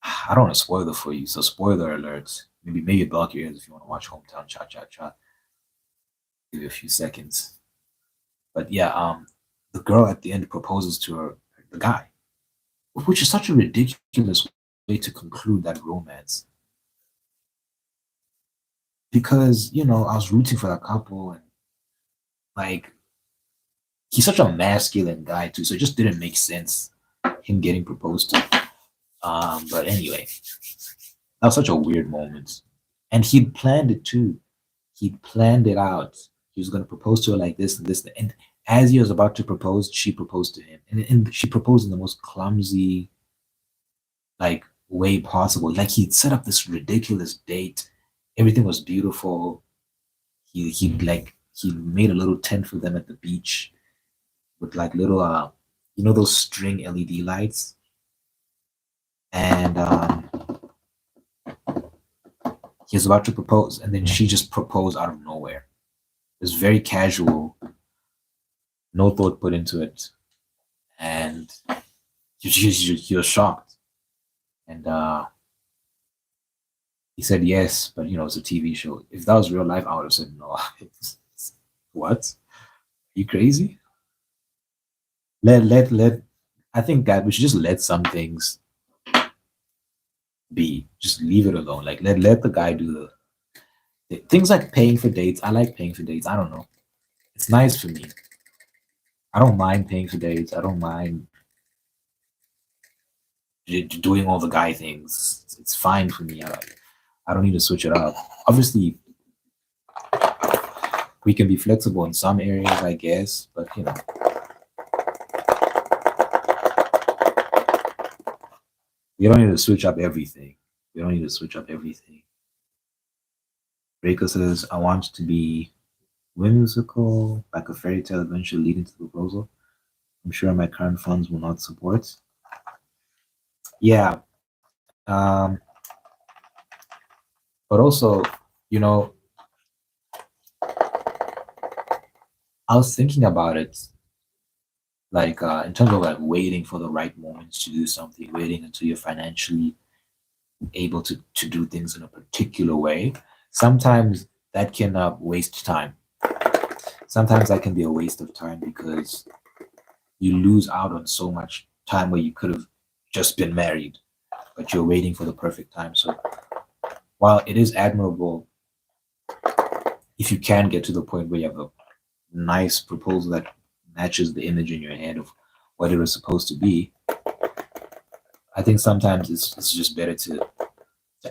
I don't want to spoil it for you. So spoiler alert. Maybe block your ears if you want to watch Hometown Cha Cha Cha. Give you a few seconds. But yeah, the girl at the end proposes to the guy, which is such a ridiculous way to conclude that romance. Because I was rooting for that couple, and like he's such a masculine guy too, so it just didn't make sense him getting proposed to. But anyway, that was such a weird moment, and he'd planned it too. He'd planned it out. He was going to propose to her like this and this, and as he was about to propose, she proposed to him, and she proposed in the most clumsy like way possible. Like he'd set up this ridiculous date. Everything was beautiful. He made a little tent for them at the beach with like little those string LED lights, and he was about to propose, and then she just proposed out of nowhere. It was very casual, no thought put into it, and he was shocked, and he said yes, but it's a TV show. If that was real life, I would have said no. What? Are you crazy? Let. I think that we should just let some things be. Just leave it alone. Like let the guy do the things like paying for dates. I like paying for dates. I don't know. It's nice for me. I don't mind paying for dates. I don't mind doing all the guy things. It's fine for me. I don't need to switch it up. Obviously, we can be flexible in some areas, I guess, but we don't need to switch up everything. We don't need to switch up everything. Reiko says, I want to be whimsical, like a fairy tale adventure leading to the proposal. I'm sure my current funds will not support. Yeah. But also, you know, I was thinking about it, like in terms of like waiting for the right moments to do something, waiting until you're financially able to do things in a particular way. Sometimes that can waste time. Sometimes that can be a waste of time because you lose out on so much time where you could have just been married, but you're waiting for the perfect time. So while it is admirable if you can get to the point where you have a nice proposal that matches the image in your head of what it was supposed to be, I think sometimes it's just better to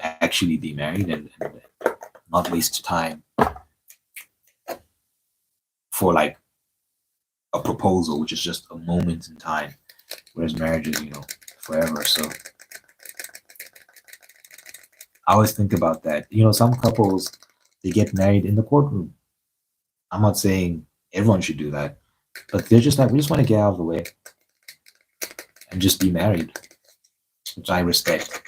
actually be married and not waste time for like a proposal, which is just a moment in time, whereas marriage is, forever. So I always think about that. Some couples, they get married in the courtroom. I'm not saying everyone should do that, but they're just like, we just want to get out of the way and just be married, which I respect.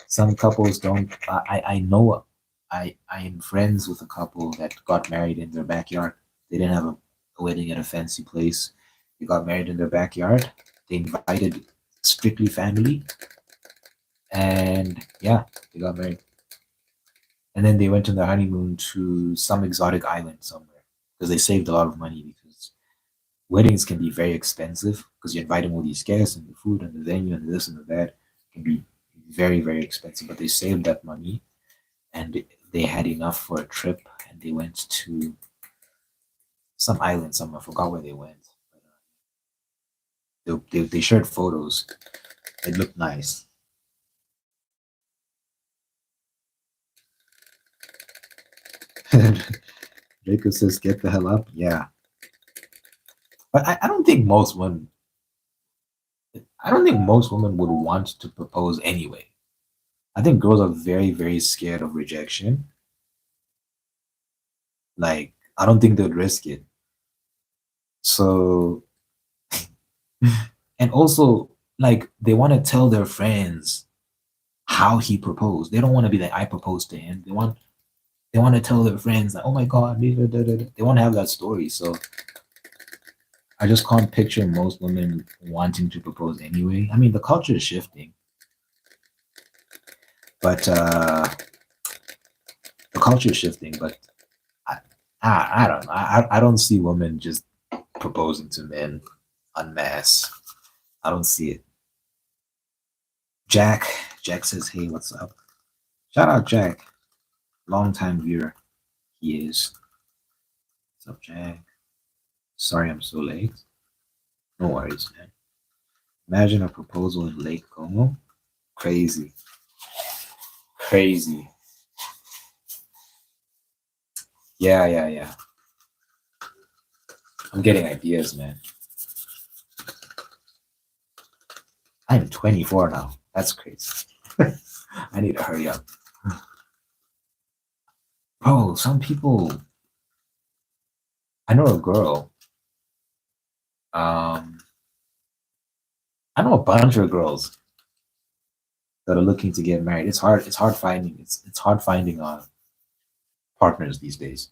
Some couples don't. I know. I am friends with a couple that got married in their backyard. They didn't have a wedding at a fancy place. They got married in their backyard. They invited strictly family, and yeah, they got married. And then they went on their honeymoon to some exotic island somewhere because they saved a lot of money because weddings can be very expensive because you're inviting all these guests and the food and the venue and this and the that can be very, very expensive. But they saved that money and they had enough for a trip and they went to some island somewhere. I forgot where they went. They shared photos. It looked nice. Draco says, "Get the hell up." Yeah, but I don't think most women. I don't think most women would want to propose anyway. I think girls are very scared of rejection. Like, I don't think they'd risk it. So, and also, like, they want to tell their friends how he proposed. They don't want to be like, I proposed to him. They want to tell their friends like, oh my god, they want to have that story. So I just can't picture most women wanting to propose anyway. I mean, the culture is shifting, but the culture is shifting. But I, I don't know. I don't see women just proposing to men en masse. I don't see it. Jack, Jack says, "Hey, what's up?" Shout out Jack, long time viewer. He is. What's up, Jack? Sorry, I'm so late. No worries, man. Imagine a proposal in Lake Como. Crazy, crazy. Yeah. I'm getting ideas, man. I'm 24 now. That's crazy. I need to hurry up. Bro, some people. I know a girl. Um, I know a bunch of girls that are looking to get married. It's hard. It's hard finding. It's hard finding partners these days.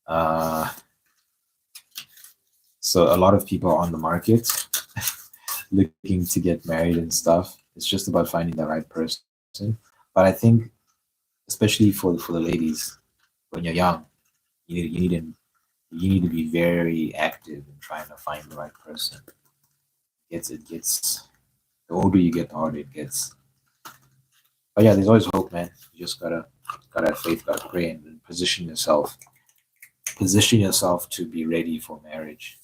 Uh, so a lot of people are on the market looking to get married and stuff. It's just about finding the right person. But I think, especially for the ladies, when you're young, you need to be very active in trying to find the right person. It gets the older you get, the harder it gets. But yeah, there's always hope, man. You just gotta have faith, gotta pray, and position yourself to be ready for marriage,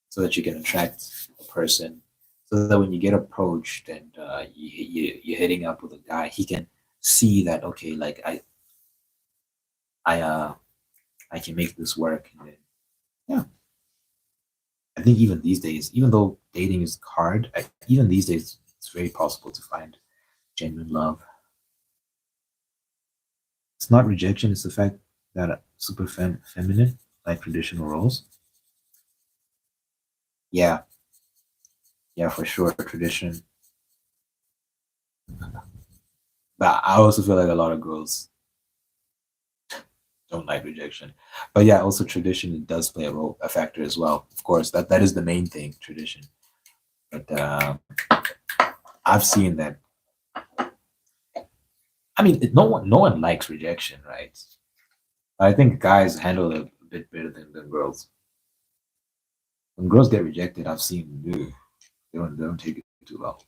so that you can attract a person, so that when you get approached and you're hitting up with a guy, he can see that, okay, like I I can make this work. And then, yeah, I think even these days, even though dating is hard, even these days it's very possible to find genuine love. It's not rejection; it's the fact that super feminine, like traditional roles. Yeah, yeah, for sure, tradition. But I also feel like a lot of girls don't like rejection. But yeah, also tradition does play a factor as well. Of course, that is the main thing, tradition. But I've seen that. I mean, no one likes rejection, right? I think guys handle it a bit better than girls. When girls get rejected, I've seen they don't take it too well.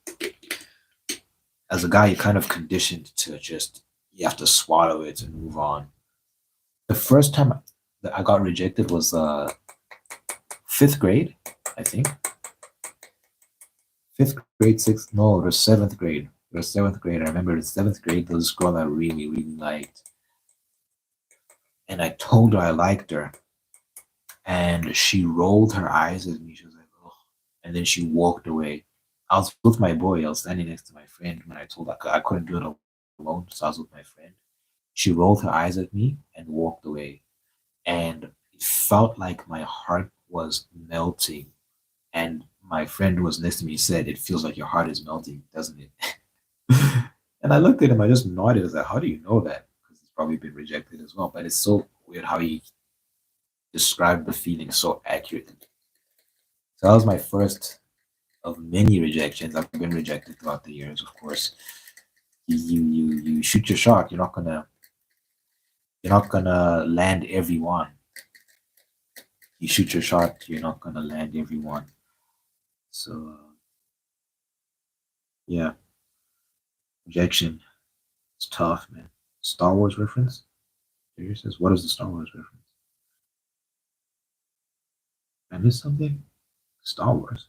As a guy, you're kind of conditioned to just you have to swallow it and move on. The first time that I got rejected was fifth grade, I think. Fifth grade, sixth, no, it was seventh grade. It was seventh grade. I remember the seventh grade, there was this girl I really liked. And I told her I liked her. And she rolled her eyes at me. She was like, oh. And then she walked away. I was with my boy. I was standing next to my friend when I told her I couldn't do it alone. So I was with my friend. She rolled her eyes at me and walked away. And it felt like my heart was melting. And my friend who was next to me said, it feels like your heart is melting, doesn't it? And I looked at him, I just nodded. I was like, how do you know that? Because he's probably been rejected as well. But it's so weird how he described the feeling so accurately. So that was my first of many rejections. I've been rejected throughout the years, of course. You shoot your shot. You're not gonna land every one. You shoot your shot, you're not gonna land every one. So yeah, rejection. It's tough, man. Star Wars reference? Here says, what is the Star Wars reference? I missed something? Star Wars.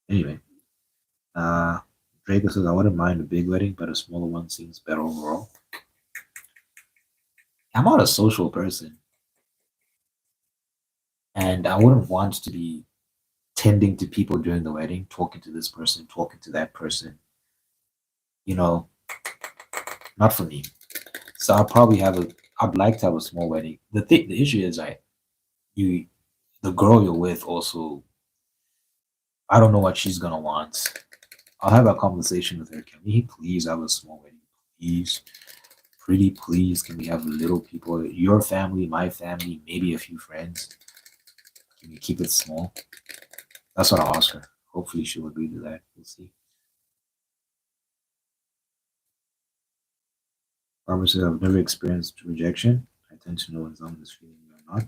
Anyway, uh, Draco says, I wouldn't mind a big wedding, but a smaller one seems better overall. I'm not a social person, and I wouldn't want to be tending to people during the wedding, talking to this person, talking to that person. You know, not for me. So I'll probably have a. I'd like to have a small wedding. The issue is, you, the girl you're with also. I don't know what she's gonna want. I'll have a conversation with her. Can we please have a small wedding, please? Pretty please, can we have little people? Your family, my family, maybe a few friends. Can you keep it small? That's what I'll ask her. Hopefully, she'll agree to that. We'll see. Barbara said, I've never experienced rejection. I tend to know when someone is feeling me or not.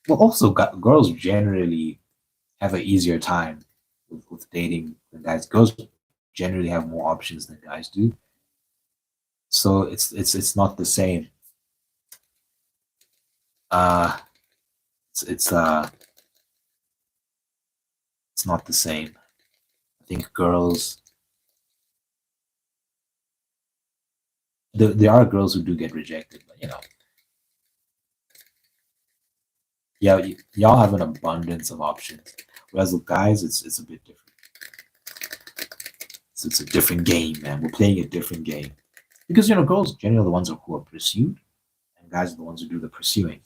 Well, also, girls generally have an easier time with dating than guys. Girls generally have more options than guys do. So it's not the same. Uh, it's it's not the same. I think girls. There are girls who do get rejected, but yeah, y'all have an abundance of options. Whereas with guys, it's a bit different. So it's a different game, man. We're playing a different game because girls generally are the ones who are pursued, and guys are the ones who do the pursuing.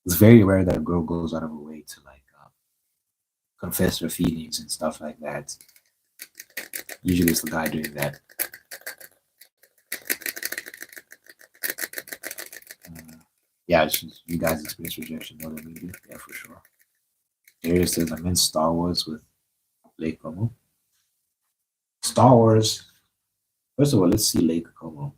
It's very rare that a girl goes out of her way to like confess her feelings and stuff like that. Usually, it's the guy doing that. Uh, yeah, you guys experience rejection more than we do. Yeah, for sure. Darius says I'm in Star Wars with Lake Como. Star Wars. First of all, let's see Lake Como.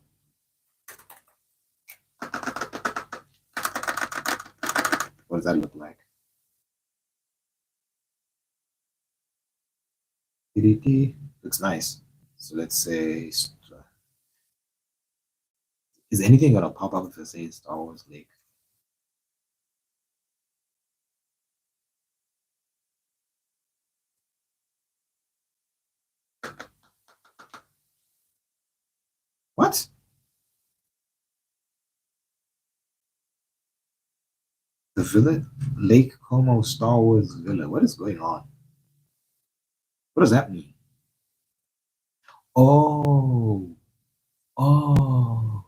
What does that look like? Looks nice. So let's say, is anything gonna pop up if I say Star Wars Lake? What? The villa? Lake Como Star Wars Villa. What is going on? What does that mean? Oh, oh,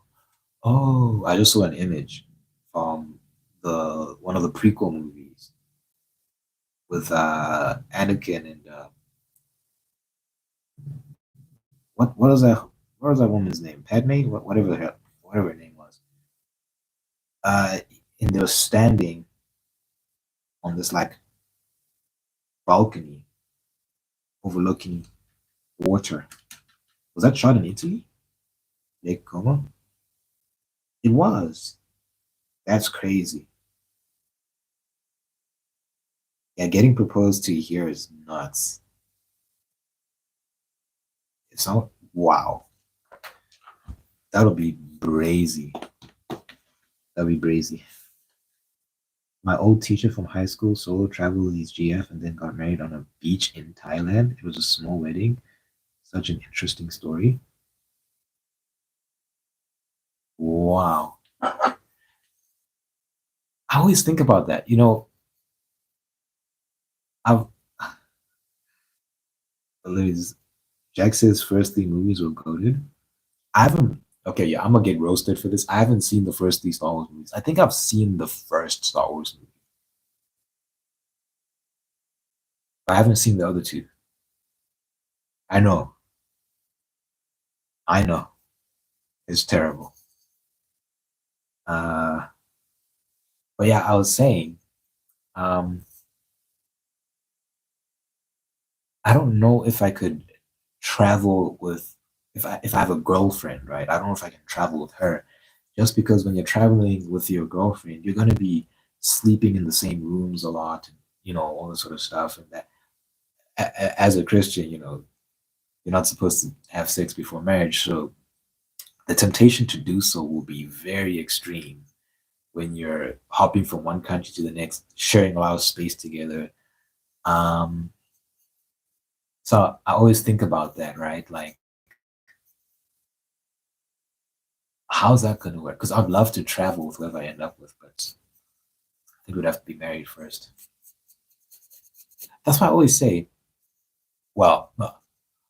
oh. I just saw an image from the one of the prequel movies with Anakin and what was that? What was that woman's name? Padme? Whatever the hell, whatever her name was. Uh, and they were standing on this like balcony overlooking water. Was that shot in Italy? Lake Como? It was. That's crazy. Yeah, getting proposed to here is nuts. It's not. Wow. That'll be brazy. That'll be brazy. My old teacher from high school solo traveled with his GF and then got married on a beach in Thailand. It was a small wedding. Such an interesting story. Wow. I always think about that. I've Jack says first three movies were goaded. I haven't. Okay, yeah, I'm gonna get roasted for this. I haven't seen the first three Star Wars movies. I think I've seen the first Star Wars movie. I haven't seen the other two. I know. I know. It's terrible. Uh, but yeah, I was saying, um, I don't know if I could travel with if I have a girlfriend, right? I don't know if I can travel with her, just because when you're traveling with your girlfriend, you're gonna be sleeping in the same rooms a lot, and all this sort of stuff, and that as a Christian, you're not supposed to have sex before marriage, so the temptation to do so will be very extreme when you're hopping from one country to the next, sharing a lot of space together. Um, So I always think about that, right? Like, how's that going to work? Because I'd love to travel with whoever I end up with, but I think we'd have to be married first. That's why I always say, well, no,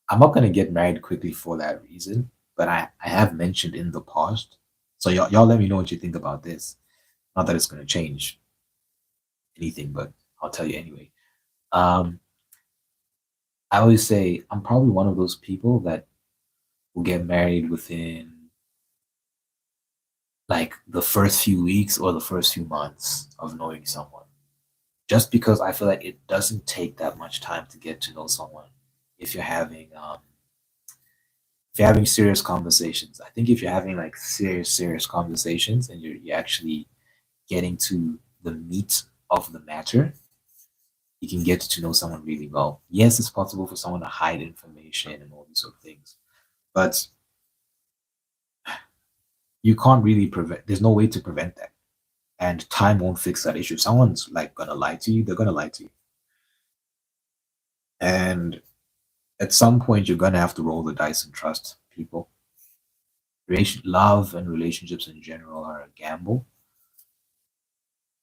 I'm not going to get married quickly for that reason, but I have mentioned in the past. So y'all let me know what you think about this. Not that it's going to change anything, but I'll tell you anyway. Um, I always say I'm probably one of those people that will get married within like the first few weeks or the first few months of knowing someone. Just because I feel like it doesn't take that much time to get to know someone if you're having if you're having serious conversations. I think if you're having like serious conversations and you're actually getting to the meat of the matter, you can get to know someone really well. Yes, it's possible for someone to hide information and all these sort of things, but you can't really prevent. There's no way to prevent that, and time won't fix that issue. If someone's like gonna lie to you, they're gonna lie to you, and at some point you're gonna have to roll the dice and trust people. Love and relationships in general are a gamble.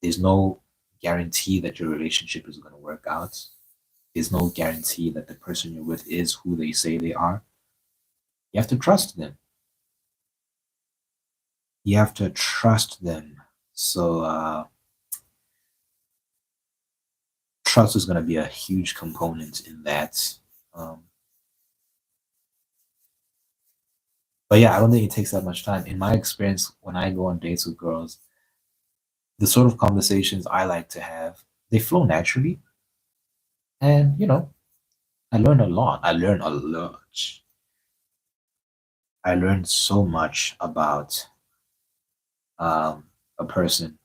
There's no guarantee that your relationship is going to work out. There's no guarantee that the person you're with is who they say they are. You have to trust them. You have to trust them. So trust is going to be a huge component in that. Um, but yeah, I don't think it takes that much time. In my experience, when I go on dates with girls, the sort of conversations I like to have, they flow naturally. And, I learn a lot. I learn a lot. I learned so much about a person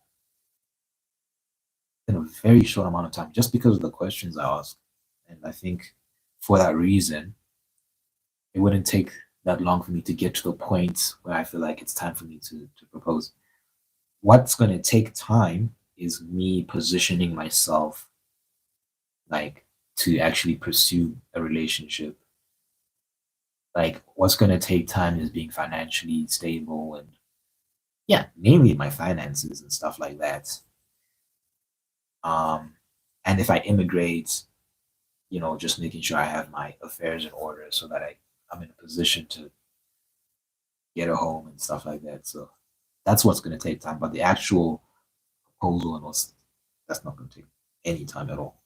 in a very short amount of time just because of the questions I ask. And I think for that reason, it wouldn't take that long for me to get to the point where I feel like it's time for me to propose. What's going to take time is me positioning myself like to actually pursue a relationship. Like what's going to take time is being financially stable and yeah, mainly my finances and stuff like that. Um, and if I immigrate, just making sure I have my affairs in order so that I'm in a position to get a home and stuff like that. So that's what's going to take time. But the actual proposal and what's that's not going to take any time at all.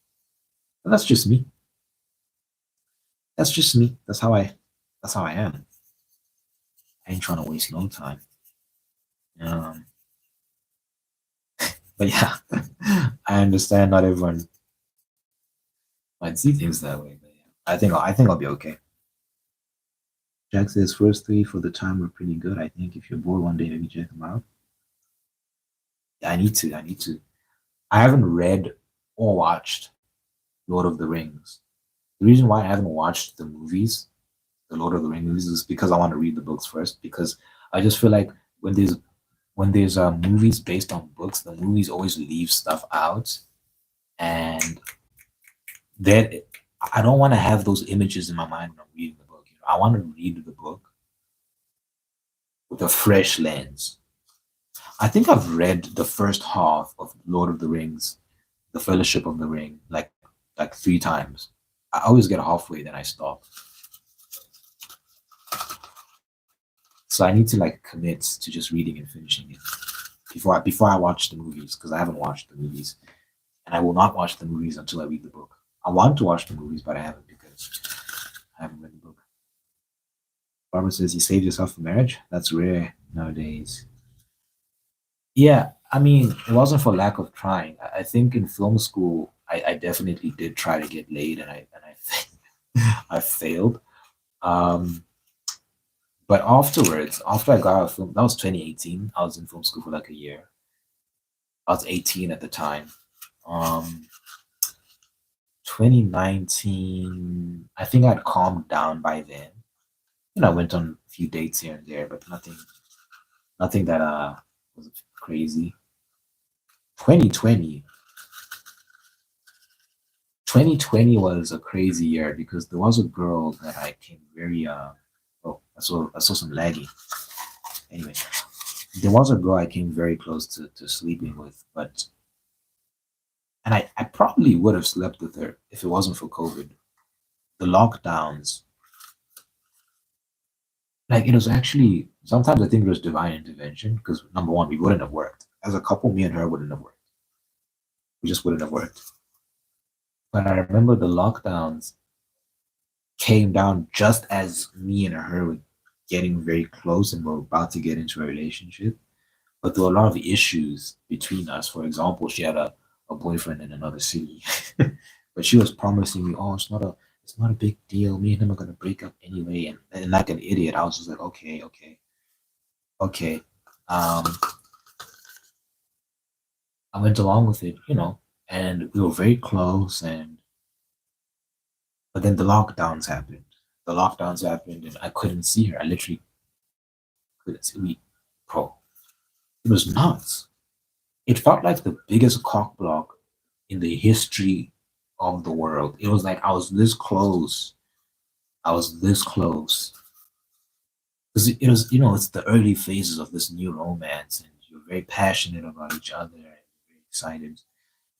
But that's just me. That's just me. That's how I am. I ain't trying to waste no time. Um, but yeah, I understand not everyone might see things that way. But yeah, I think I'll be okay. Jack says first three for the time were pretty good. I think if you're bored one day, maybe check them out. Yeah, I need to. I need to. I haven't read or watched Lord of the Rings. The reason why I haven't watched the movies, the Lord of the Rings movies, is because I want to read the books first. Because I just feel like when there's movies based on books, the movies always leave stuff out, and that I don't want to have those images in my mind when I'm reading the book. I want to read the book with a fresh lens. I think I've read the first half of Lord of the Rings, The Fellowship of the Ring, like three times. I always get halfway, then I stop. So I need to like commit to just reading and finishing it before I watch the movies because I haven't watched the movies and I will not watch the movies until I read the book. I want to watch the movies, but I haven't because I haven't read the book. Barbara says you saved yourself for marriage. That's rare nowadays. Yeah, I mean, it wasn't for lack of trying. I think in film school, I definitely did try to get laid, and I failed. Um, but afterwards, after I got out of film, that was 2018. I was in film school for like a year. I was 18 at the time. Um, 2019, I think I'd calmed down by then. I went on a few dates here and there, but nothing that was crazy. 2020, 2020 was a crazy year because there was a girl that I came very oh, I saw some laggy. Anyway, there was a girl I came very close to sleeping with, but and I probably would have slept with her if it wasn't for COVID. The lockdowns, like it was actually sometimes I think it was divine intervention because number one, we wouldn't have worked. As a couple, me and her wouldn't have worked. We just wouldn't have worked. But I remember the lockdowns came down just as me and her were getting very close and were about to get into a relationship. But there were a lot of issues between us. For example, she had a boyfriend in another city. But she was promising me, oh, it's not a big deal. Me and him are gonna break up anyway. And like an idiot, I was just like, okay, okay, okay. Um, I went along with it, and we were very close. And but then the lockdowns happened. The lockdowns happened, and I couldn't see her. I literally couldn't see me, bro. It was nuts. It felt like the biggest cock block in the history of the world. It was like I was this close. I was this close. Because it was, it's the early phases of this new romance, and you're very passionate about each other and very excited to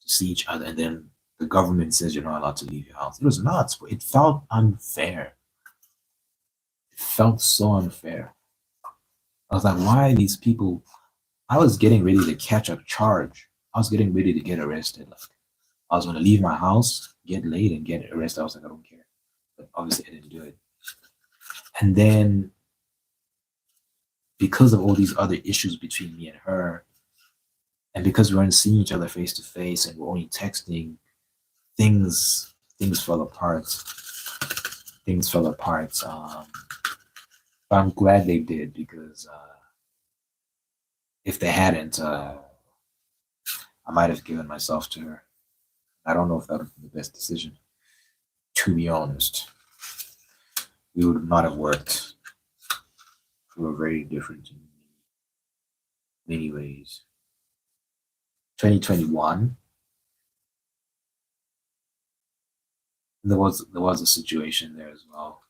see each other. And then the government says you're not allowed to leave your house. It was nuts, but it felt unfair. It felt so unfair. I was like, why are these people? I was getting ready to catch a charge. I was getting ready to get arrested. Like I was gonna leave my house, get late, and get arrested. I was like, I don't care. But obviously, I didn't do it. And then because of all these other issues between me and her, and because we weren't seeing each other face to face and we're only texting, things fell apart. Things fell apart. But I'm glad they did because if they hadn't, I might have given myself to her. I don't know if that would be the best decision. To be honest, we would not have worked. We were very different in many ways. 2021, there was a situation there as well.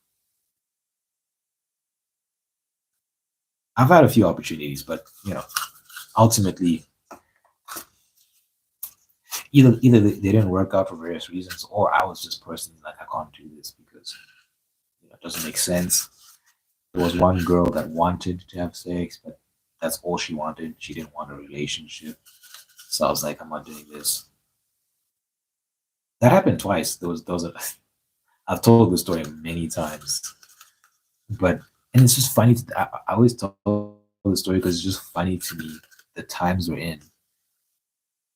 I've had a few opportunities, but ultimately, either they didn't work out for various reasons, or I was just personally like I can't do this because it doesn't make sense. There was one girl that wanted to have sex, but that's all she wanted. She didn't want a relationship, so I was like, I'm not doing this. That happened twice. There was a. I've told this story many times, but and it's just funny. I always tell the story because it's just funny to me the times we're in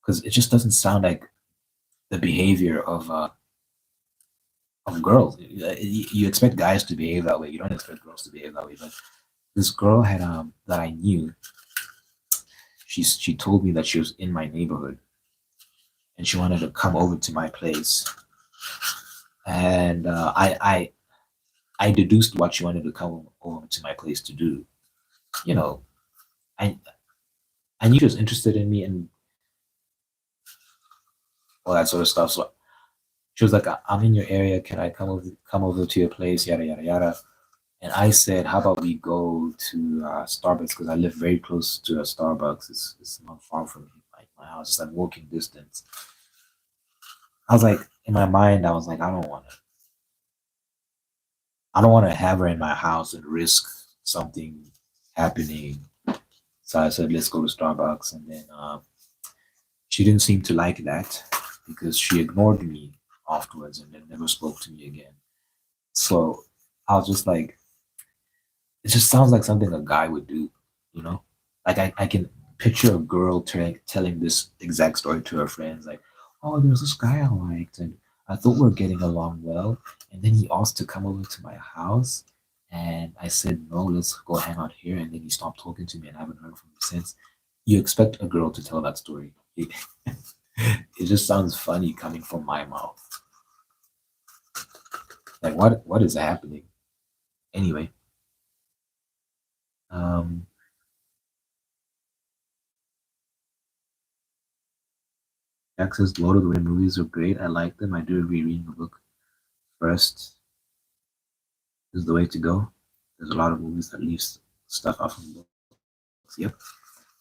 because it just doesn't sound like the behavior of girls. You expect guys to behave that way. You don't expect girls to behave that way. But this girl had that I knew. She told me that she was in my neighborhood and she wanted to come over to my place. And I deduced what she wanted to come over to my place to do. You know, I I knew she was interested in me and all that sort of stuff. So she was like, "I'm in your area. Can I come over to your place? Yada yada yada." And I said, "How about we go to Starbucks because I live very close to a Starbucks. It's not far from my house. It's like walking distance." I was like, in my mind, I was like, I don't want to have her in my house and risk something happening. So I said, let's go to Starbucks. And then she didn't seem to like that because she ignored me afterwards and then never spoke to me again. So I was just like, it just sounds like something a guy would do, you know? Like I can picture a girl telling this exact story to her friends, like, oh, there's this guy I liked and I thought we were getting along well. And then he asked to come over to my house. And I said, no, let's go hang out here. And then he stopped talking to me and I haven't heard from him since. You expect a girl to tell that story. It just sounds funny coming from my mouth. Like what is happening? Anyway, um, Jack says Lord of the Rings movies are great. I like them. I do agree reading the book first is the way to go. There's a lot of movies that leave stuff out from books. Yep.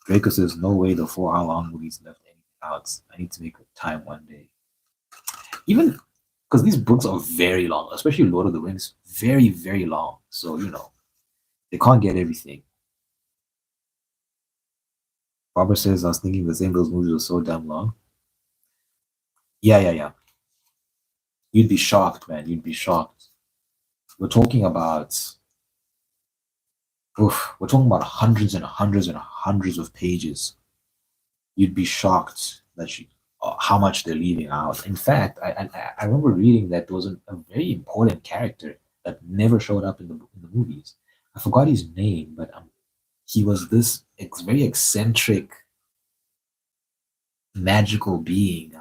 Draco says no way the 4 hour long movies left anything out. I need to make time one day. Even because these books are very long, especially Lord of the Rings, very, very long. So, they can't get everything. Barbara says, I was thinking the same, those movies were so damn long. Yeah, yeah, yeah. You'd be shocked, man. You'd be shocked. We're talking about, we're talking about hundreds and hundreds and hundreds of pages. You'd be shocked that how much they're leaving out. In fact, I remember reading that there was a very important character that never showed up in the movies. I forgot his name, but he was this very eccentric, magical being.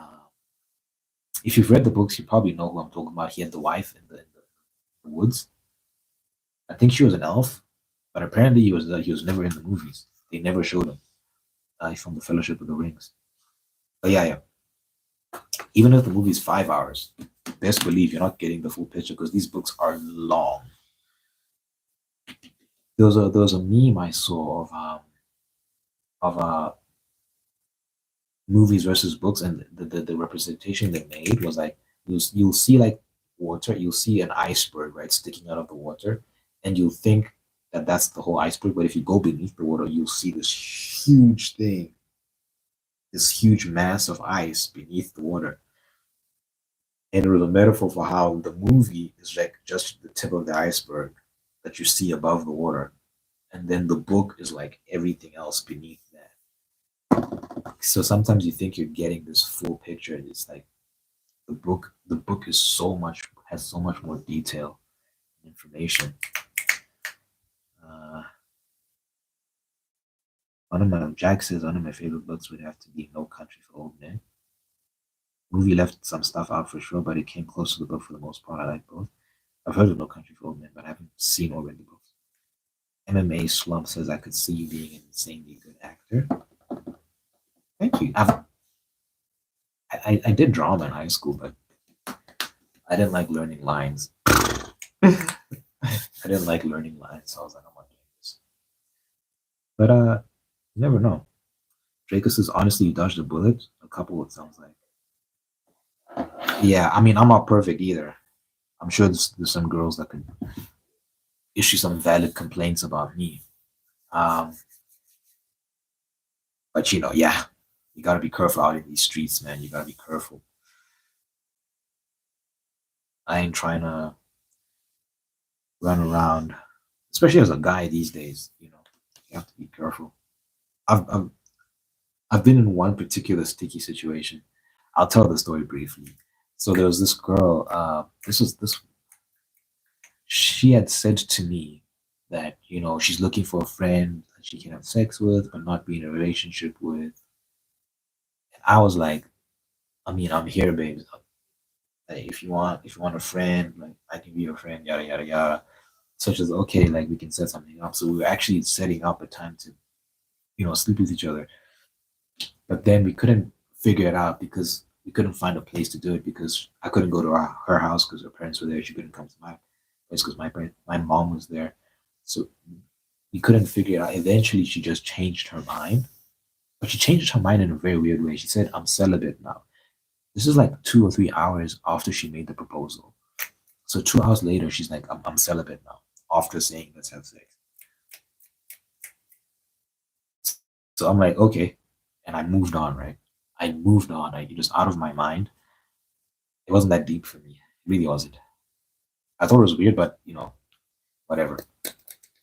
If you've read the books, you probably know who I'm talking about. He had the wife in the woods. I think she was an elf, but apparently he was never in the movies. They never showed him. He's from the Fellowship of the Rings. But yeah, yeah. Even if the movie is 5 hours, best believe you're not getting the full picture because these books are long. There was a meme I saw of movies versus books, and the representation they made was like you'll see like water, you'll see an iceberg right sticking out of the water, and you'll think that that's the whole iceberg. But if you go beneath the water, you'll see this huge thing, this huge mass of ice beneath the water. And it was a metaphor for how the movie is like just the tip of the iceberg that you see above the water, and then the book is like everything else beneath that. So sometimes you think you're getting this full picture, and it's like the book is has so much more detail and information. Uh, one of my Jack says one of my favorite books would have to be No Country for Old Men. Movie left some stuff out for sure, but it came close to the book for the most part. I like both. I've heard of No Country for Old Men, but I haven't seen or read the books. MMA Slump says I could see you being an insanely good actor. Thank you. I did drama in high school, but I didn't like learning lines. I didn't like learning lines, so I was like, I'm not doing this. But you never know. Draco says, honestly, you dodged a bullet. A couple, it sounds like. Yeah, I mean, I'm not perfect either. I'm sure there's some girls that can issue some valid complaints about me. Um, but yeah, you gotta be careful out in these streets, man. You gotta be careful. I ain't trying to run around, especially as a guy these days. You have to be careful. I've I've, I've been in one particular sticky situation. I'll tell the story briefly. So there was this girl. This. She had said to me that she's looking for a friend that she can have sex with, but not be in a relationship with. And I was like, I mean, I'm here, babes. Like, if you want a friend, like I can be your friend, yada yada yada. Such as okay, like we can set something up. So we were actually setting up a time to sleep with each other. But then we couldn't figure it out because we couldn't find a place to do it because I couldn't go to her house because her parents were there. She couldn't come to my place because my mom was there. So we couldn't figure it out. Eventually, she just changed her mind. But she changed her mind in a very weird way. She said, I'm celibate now. This is like 2 or 3 hours after she made the proposal. So 2 hours later, she's like, I'm celibate now after saying let's have sex. So I'm like, okay. And I moved on, right? I moved on. I just out of my mind. It wasn't that deep for me. It really wasn't. I thought it was weird, but whatever.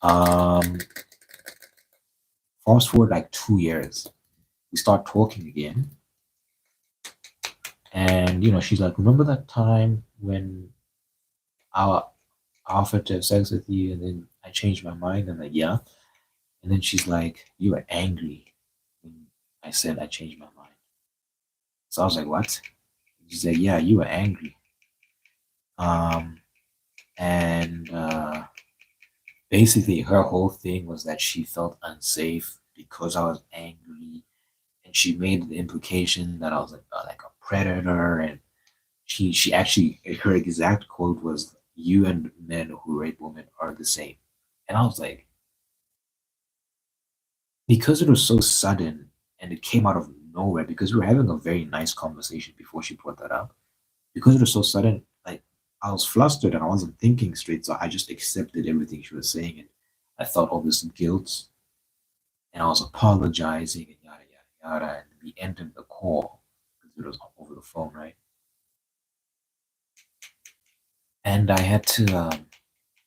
Um, Fast forward like 2 years, we start talking again, and she's like, "Remember that time when I offered to have sex with you, and then I changed my mind?" I'm like, "Yeah." And then she's like, "You were angry when I said I changed my mind." So I was like, "What?" She said, "Yeah, you were angry." Um, and basically, her whole thing was that she felt unsafe because I was angry, and she made the implication that I was like a predator, and she actually, her exact quote was, "You and men who rape women are the same," and I was like, because it was so sudden and it came out of nowhere, because we were having a very nice conversation before she brought that up, because it was so sudden, like I was flustered and I wasn't thinking straight, so I just accepted everything she was saying, and I felt all this guilt, and I was apologizing and yada yada yada, and we ended the call because it was over the phone, right? And I had to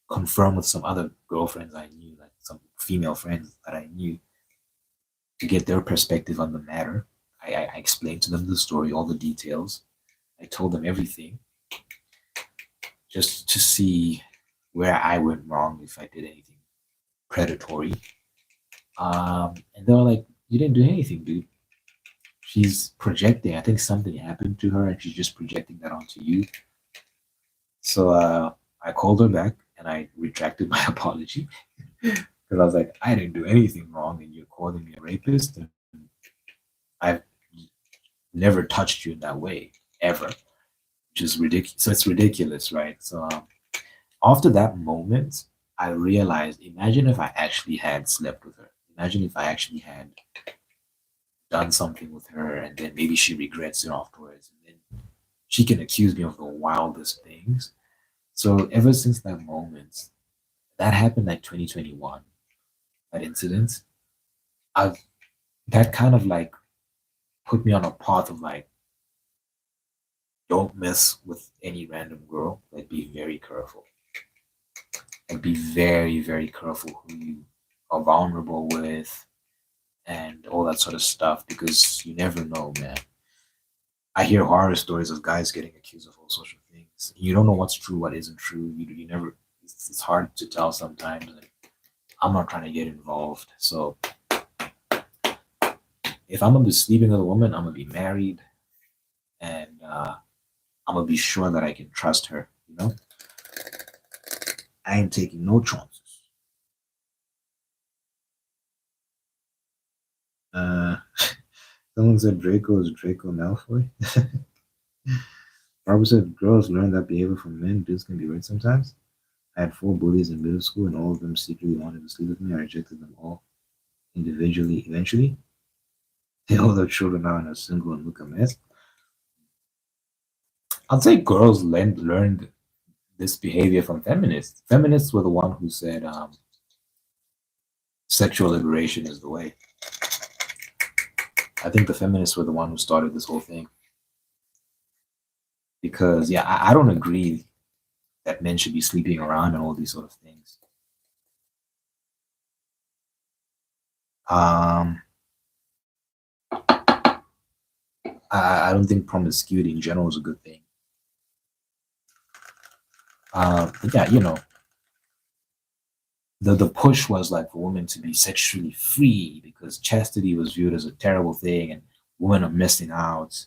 confirm with some other girlfriends I knew, like some female friends that I knew, to get their perspective on the matter. I explained to them the story, all the details. I told them everything, just to see where I went wrong, if I did anything predatory. And they were like, "You didn't do anything, dude. She's projecting. I think something happened to her, and she's just projecting that onto you." So I called her back and I retracted my apology, because I was like, "I didn't do anything wrong, and you're calling me a rapist, and I've never touched you in that way ever," which is ridiculous. So it's ridiculous, right? So after that moment, I realized, imagine if I actually had slept with her. Imagine if I actually had done something with her, and then maybe she regrets it afterwards, and then she can accuse me of the wildest things. So ever since that moment, that happened like 2021, that incident, I've that kind of like put me on a path of like, don't mess with any random girl. Like, be very careful. Like, be very, very careful who you are vulnerable with and all that sort of stuff, because you never know, man. I hear horror stories of guys getting accused of all sorts of things. You don't know what's true, what isn't true. You never. It's hard to tell sometimes. And I'm not trying to get involved. So if I'm gonna be sleeping with a woman, I'm gonna be married, and I'm gonna be sure that I can trust her. I ain't taking no chances. Uh, Someone said Draco is Draco Malfoy. Barbara said girls learn that behavior from men. Dudes can be right sometimes. I had four bullies in middle school, and all of them secretly wanted to sleep with me. I rejected them all individually. Eventually, they all have children now and are single and look a mess. I'd say girls learned this behavior from feminists. Feminists were the one who said sexual liberation is the way. I think the feminists were the one who started this whole thing. Because yeah, I don't agree that men should be sleeping around and all these sort of things. Um, I don't think promiscuity in general is a good thing. But yeah, the push was like for women to be sexually free, because chastity was viewed as a terrible thing, and women are missing out.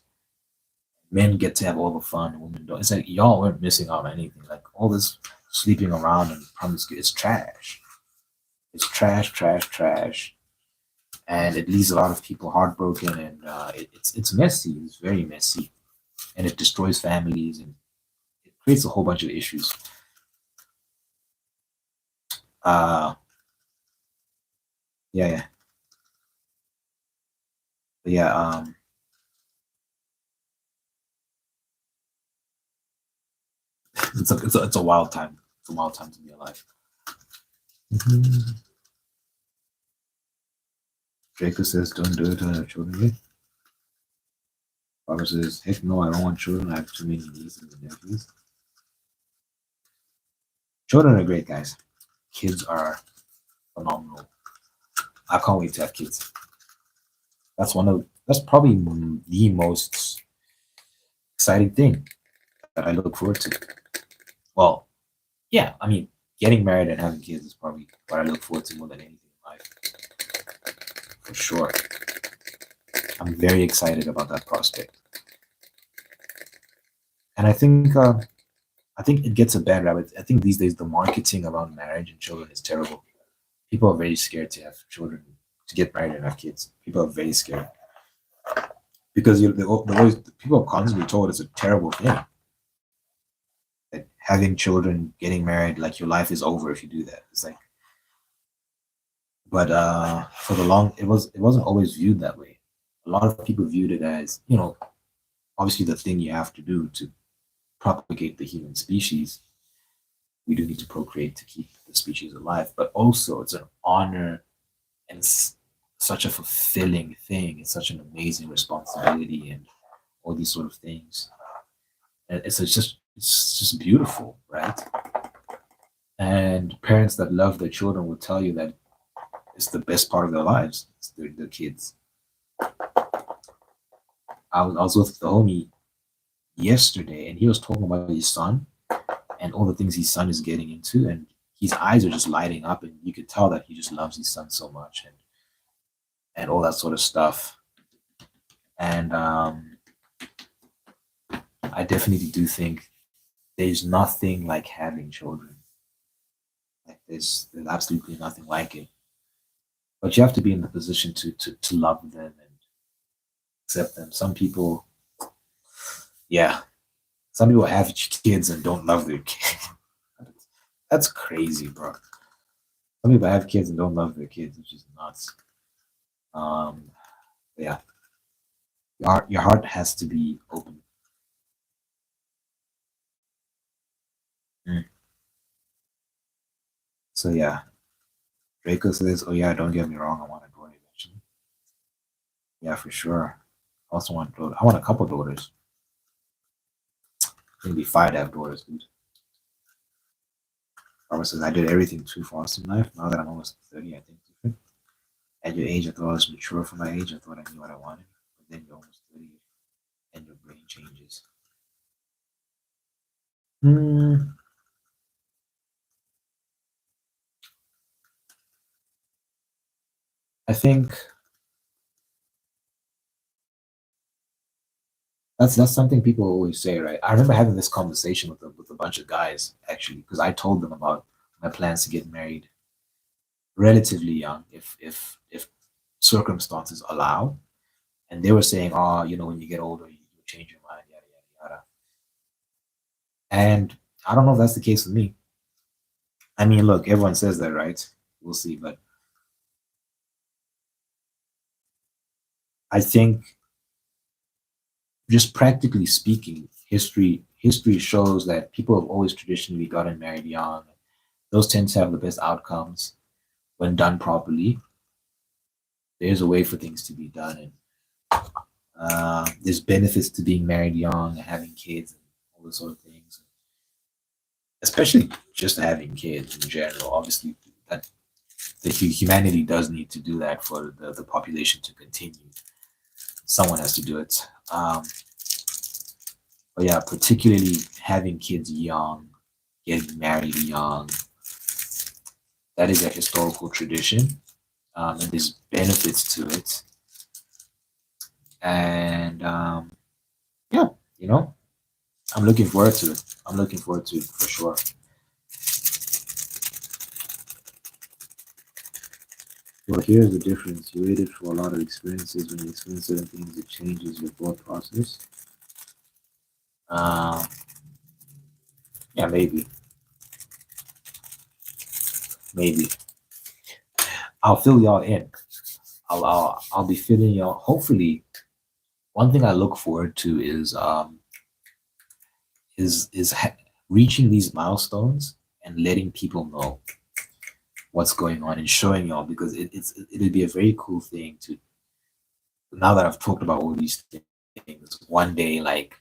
Men get to have all the fun, and women don't. It's like y'all weren't missing out on anything. Like all this sleeping around and promiscuity, it's trash. It's trash, trash, trash, and it leaves a lot of people heartbroken, and it's messy. It's very messy, and it destroys families, and it creates a whole bunch of issues. Uh, yeah, yeah, but yeah. It's a wild time. It's a wild time to be alive. Draco says, "Don't do it to have children yet." Barbara says, "Heck no, I don't want children. I have too many nieces and nephews." Children are great, guys. Kids are phenomenal. I can't wait to have kids. That's probably the most exciting thing that I look forward to. Well, yeah, I mean, getting married and having kids is probably what I look forward to more than anything in life, for sure. I'm very excited about that prospect, and I think it gets a bad rap. I think these days the marketing around marriage and children is terrible. People are very scared to have children, to get married and have kids. People are very scared. because the people are constantly told it's a terrible thing that having children, getting married, like your life is over if you do that. It's like, but for the long, it wasn't always viewed that way. A lot of people viewed it as, obviously the thing you have to do to propagate the human species. We do need to procreate to keep the species alive, but also it's an honor and such a fulfilling thing. It's such an amazing responsibility and all these sort of things. And it's just beautiful, right? And parents that love their children will tell you that it's the best part of their lives. It's their kids. I was with the homie yesterday, and he was talking about his son and all the things his son is getting into, and his eyes are just lighting up, and you could tell that he just loves his son so much, and all that sort of stuff. And I definitely do think there's nothing like having children. Like there's absolutely nothing like it. But you have to be in the position to love them and accept them. Some people, yeah, some people have kids and don't love their kids. That's crazy, bro. Some people have kids and don't love their kids, which is nuts. Um, yeah, your heart has to be open. Mm. So yeah, Draco says, "Oh yeah, don't get me wrong, I want a daughter eventually. Yeah, for sure. I also want a daughter. I want a couple daughters. Maybe five to have daughters, dude." Robert says, "I did everything too fast in life. Now that I'm almost 30, I think different. At your age, I thought I was mature for my age. I thought I knew what I wanted. But then you're almost 30 and your brain changes." Hmm. I think that's something people always say, right? I remember having this conversation with a bunch of guys actually, because I told them about my plans to get married relatively young, if circumstances allow, and they were saying, "Oh, when you get older, you change your mind, yada yada yada." And I don't know if that's the case with me. I mean, look, everyone says that, right? We'll see, but I think just practically speaking, history shows that people have always traditionally gotten married young. Those tend to have the best outcomes when done properly. There's a way for things to be done, and there's benefits to being married young, having kids, and all those sort of things. Especially just having kids in general. Obviously, that the humanity does need to do that for the population to continue. Someone has to do it. But yeah, particularly having kids young, getting married young, that is a historical tradition, and there's benefits to it. And yeah, you know, I'm looking forward to it. I'm looking forward to it for sure. Well, here's the difference. You waited for a lot of experiences. When you experience certain things, it changes your thought process. Um, yeah, maybe. I'll fill y'all in. I'll be filling y'all. Hopefully, one thing I look forward to is reaching these milestones and letting people know what's going on and showing y'all, because it'd be a very cool thing to, now that I've talked about all these things, one day like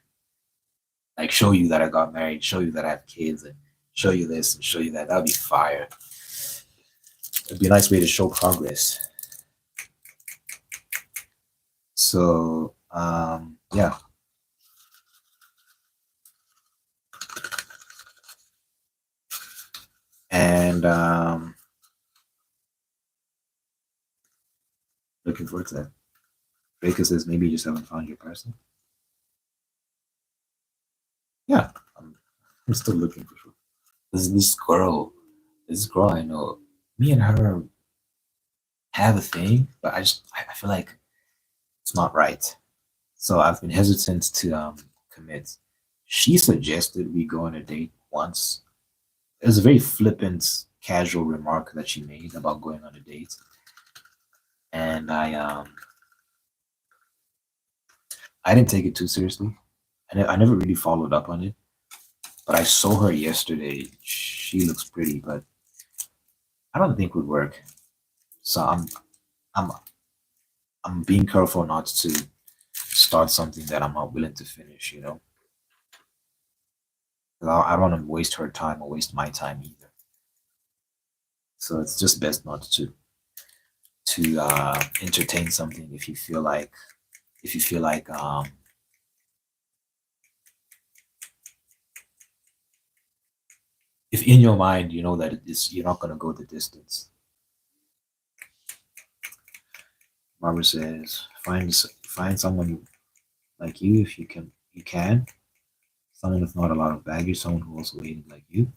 show you that I got married, show you that I have kids, and show you this and show you that. That'd be fire. It'd be a nice way to show progress. So yeah. And looking forward to that. Baker says maybe you just haven't found your person. Yeah, I'm still looking for sure. This girl I know, me and her have a thing, but I feel like It's not right. So I've been hesitant to commit. She suggested we go on a date once. It was a very flippant, casual remark that she made about going on a date, and I didn't take it too seriously. I never really followed up on it. But I saw her yesterday. She looks pretty, but I don't think would work. So I'm I'm being careful not to start something that I'm not willing to finish. 'Cause I don't want to waste her time or waste my time either. So it's just best not to entertain something if you feel like if in your mind you know that you're not gonna go the distance. Barbara says, find someone like you if you can. Someone with not a lot of baggage, someone who also waited like you,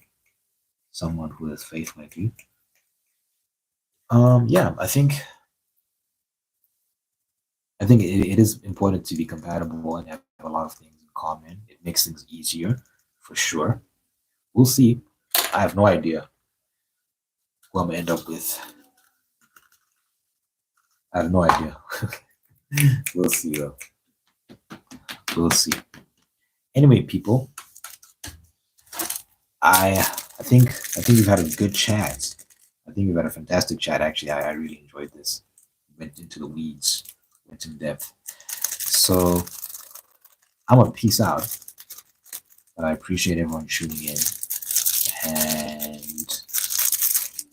someone who has faith like you. Yeah, I think it is important to be compatible and have a lot of things in common. It makes things easier, for sure. We'll see. I have no idea who I'm gonna end up with. I have no idea. We'll see though. We'll see. Anyway, people, I think we've had a good chat. I think we've had a fantastic chat. Actually, I really enjoyed this. Went into the weeds, went in depth. So I'm gonna peace out, but I appreciate everyone tuning in. And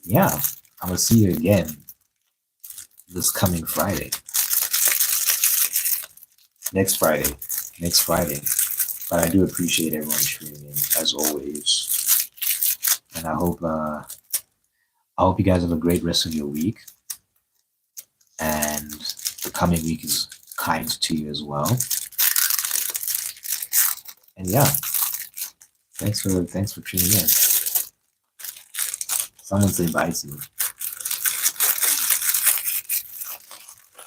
yeah, I'm gonna see you again this coming Friday. Next Friday. Next Friday. But I do appreciate everyone tuning in as always. And I hope you guys have a great rest of your week. And the coming week is kind to you as well. And yeah, thanks for tuning in. Someone say bye to me,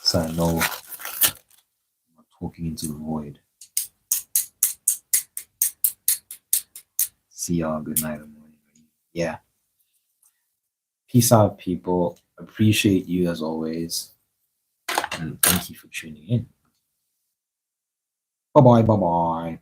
so I know I'm not talking into the void. See y'all. Good night or morning. Yeah. Peace out, people. Appreciate you as always. And thank you for tuning in. Bye bye. Bye bye.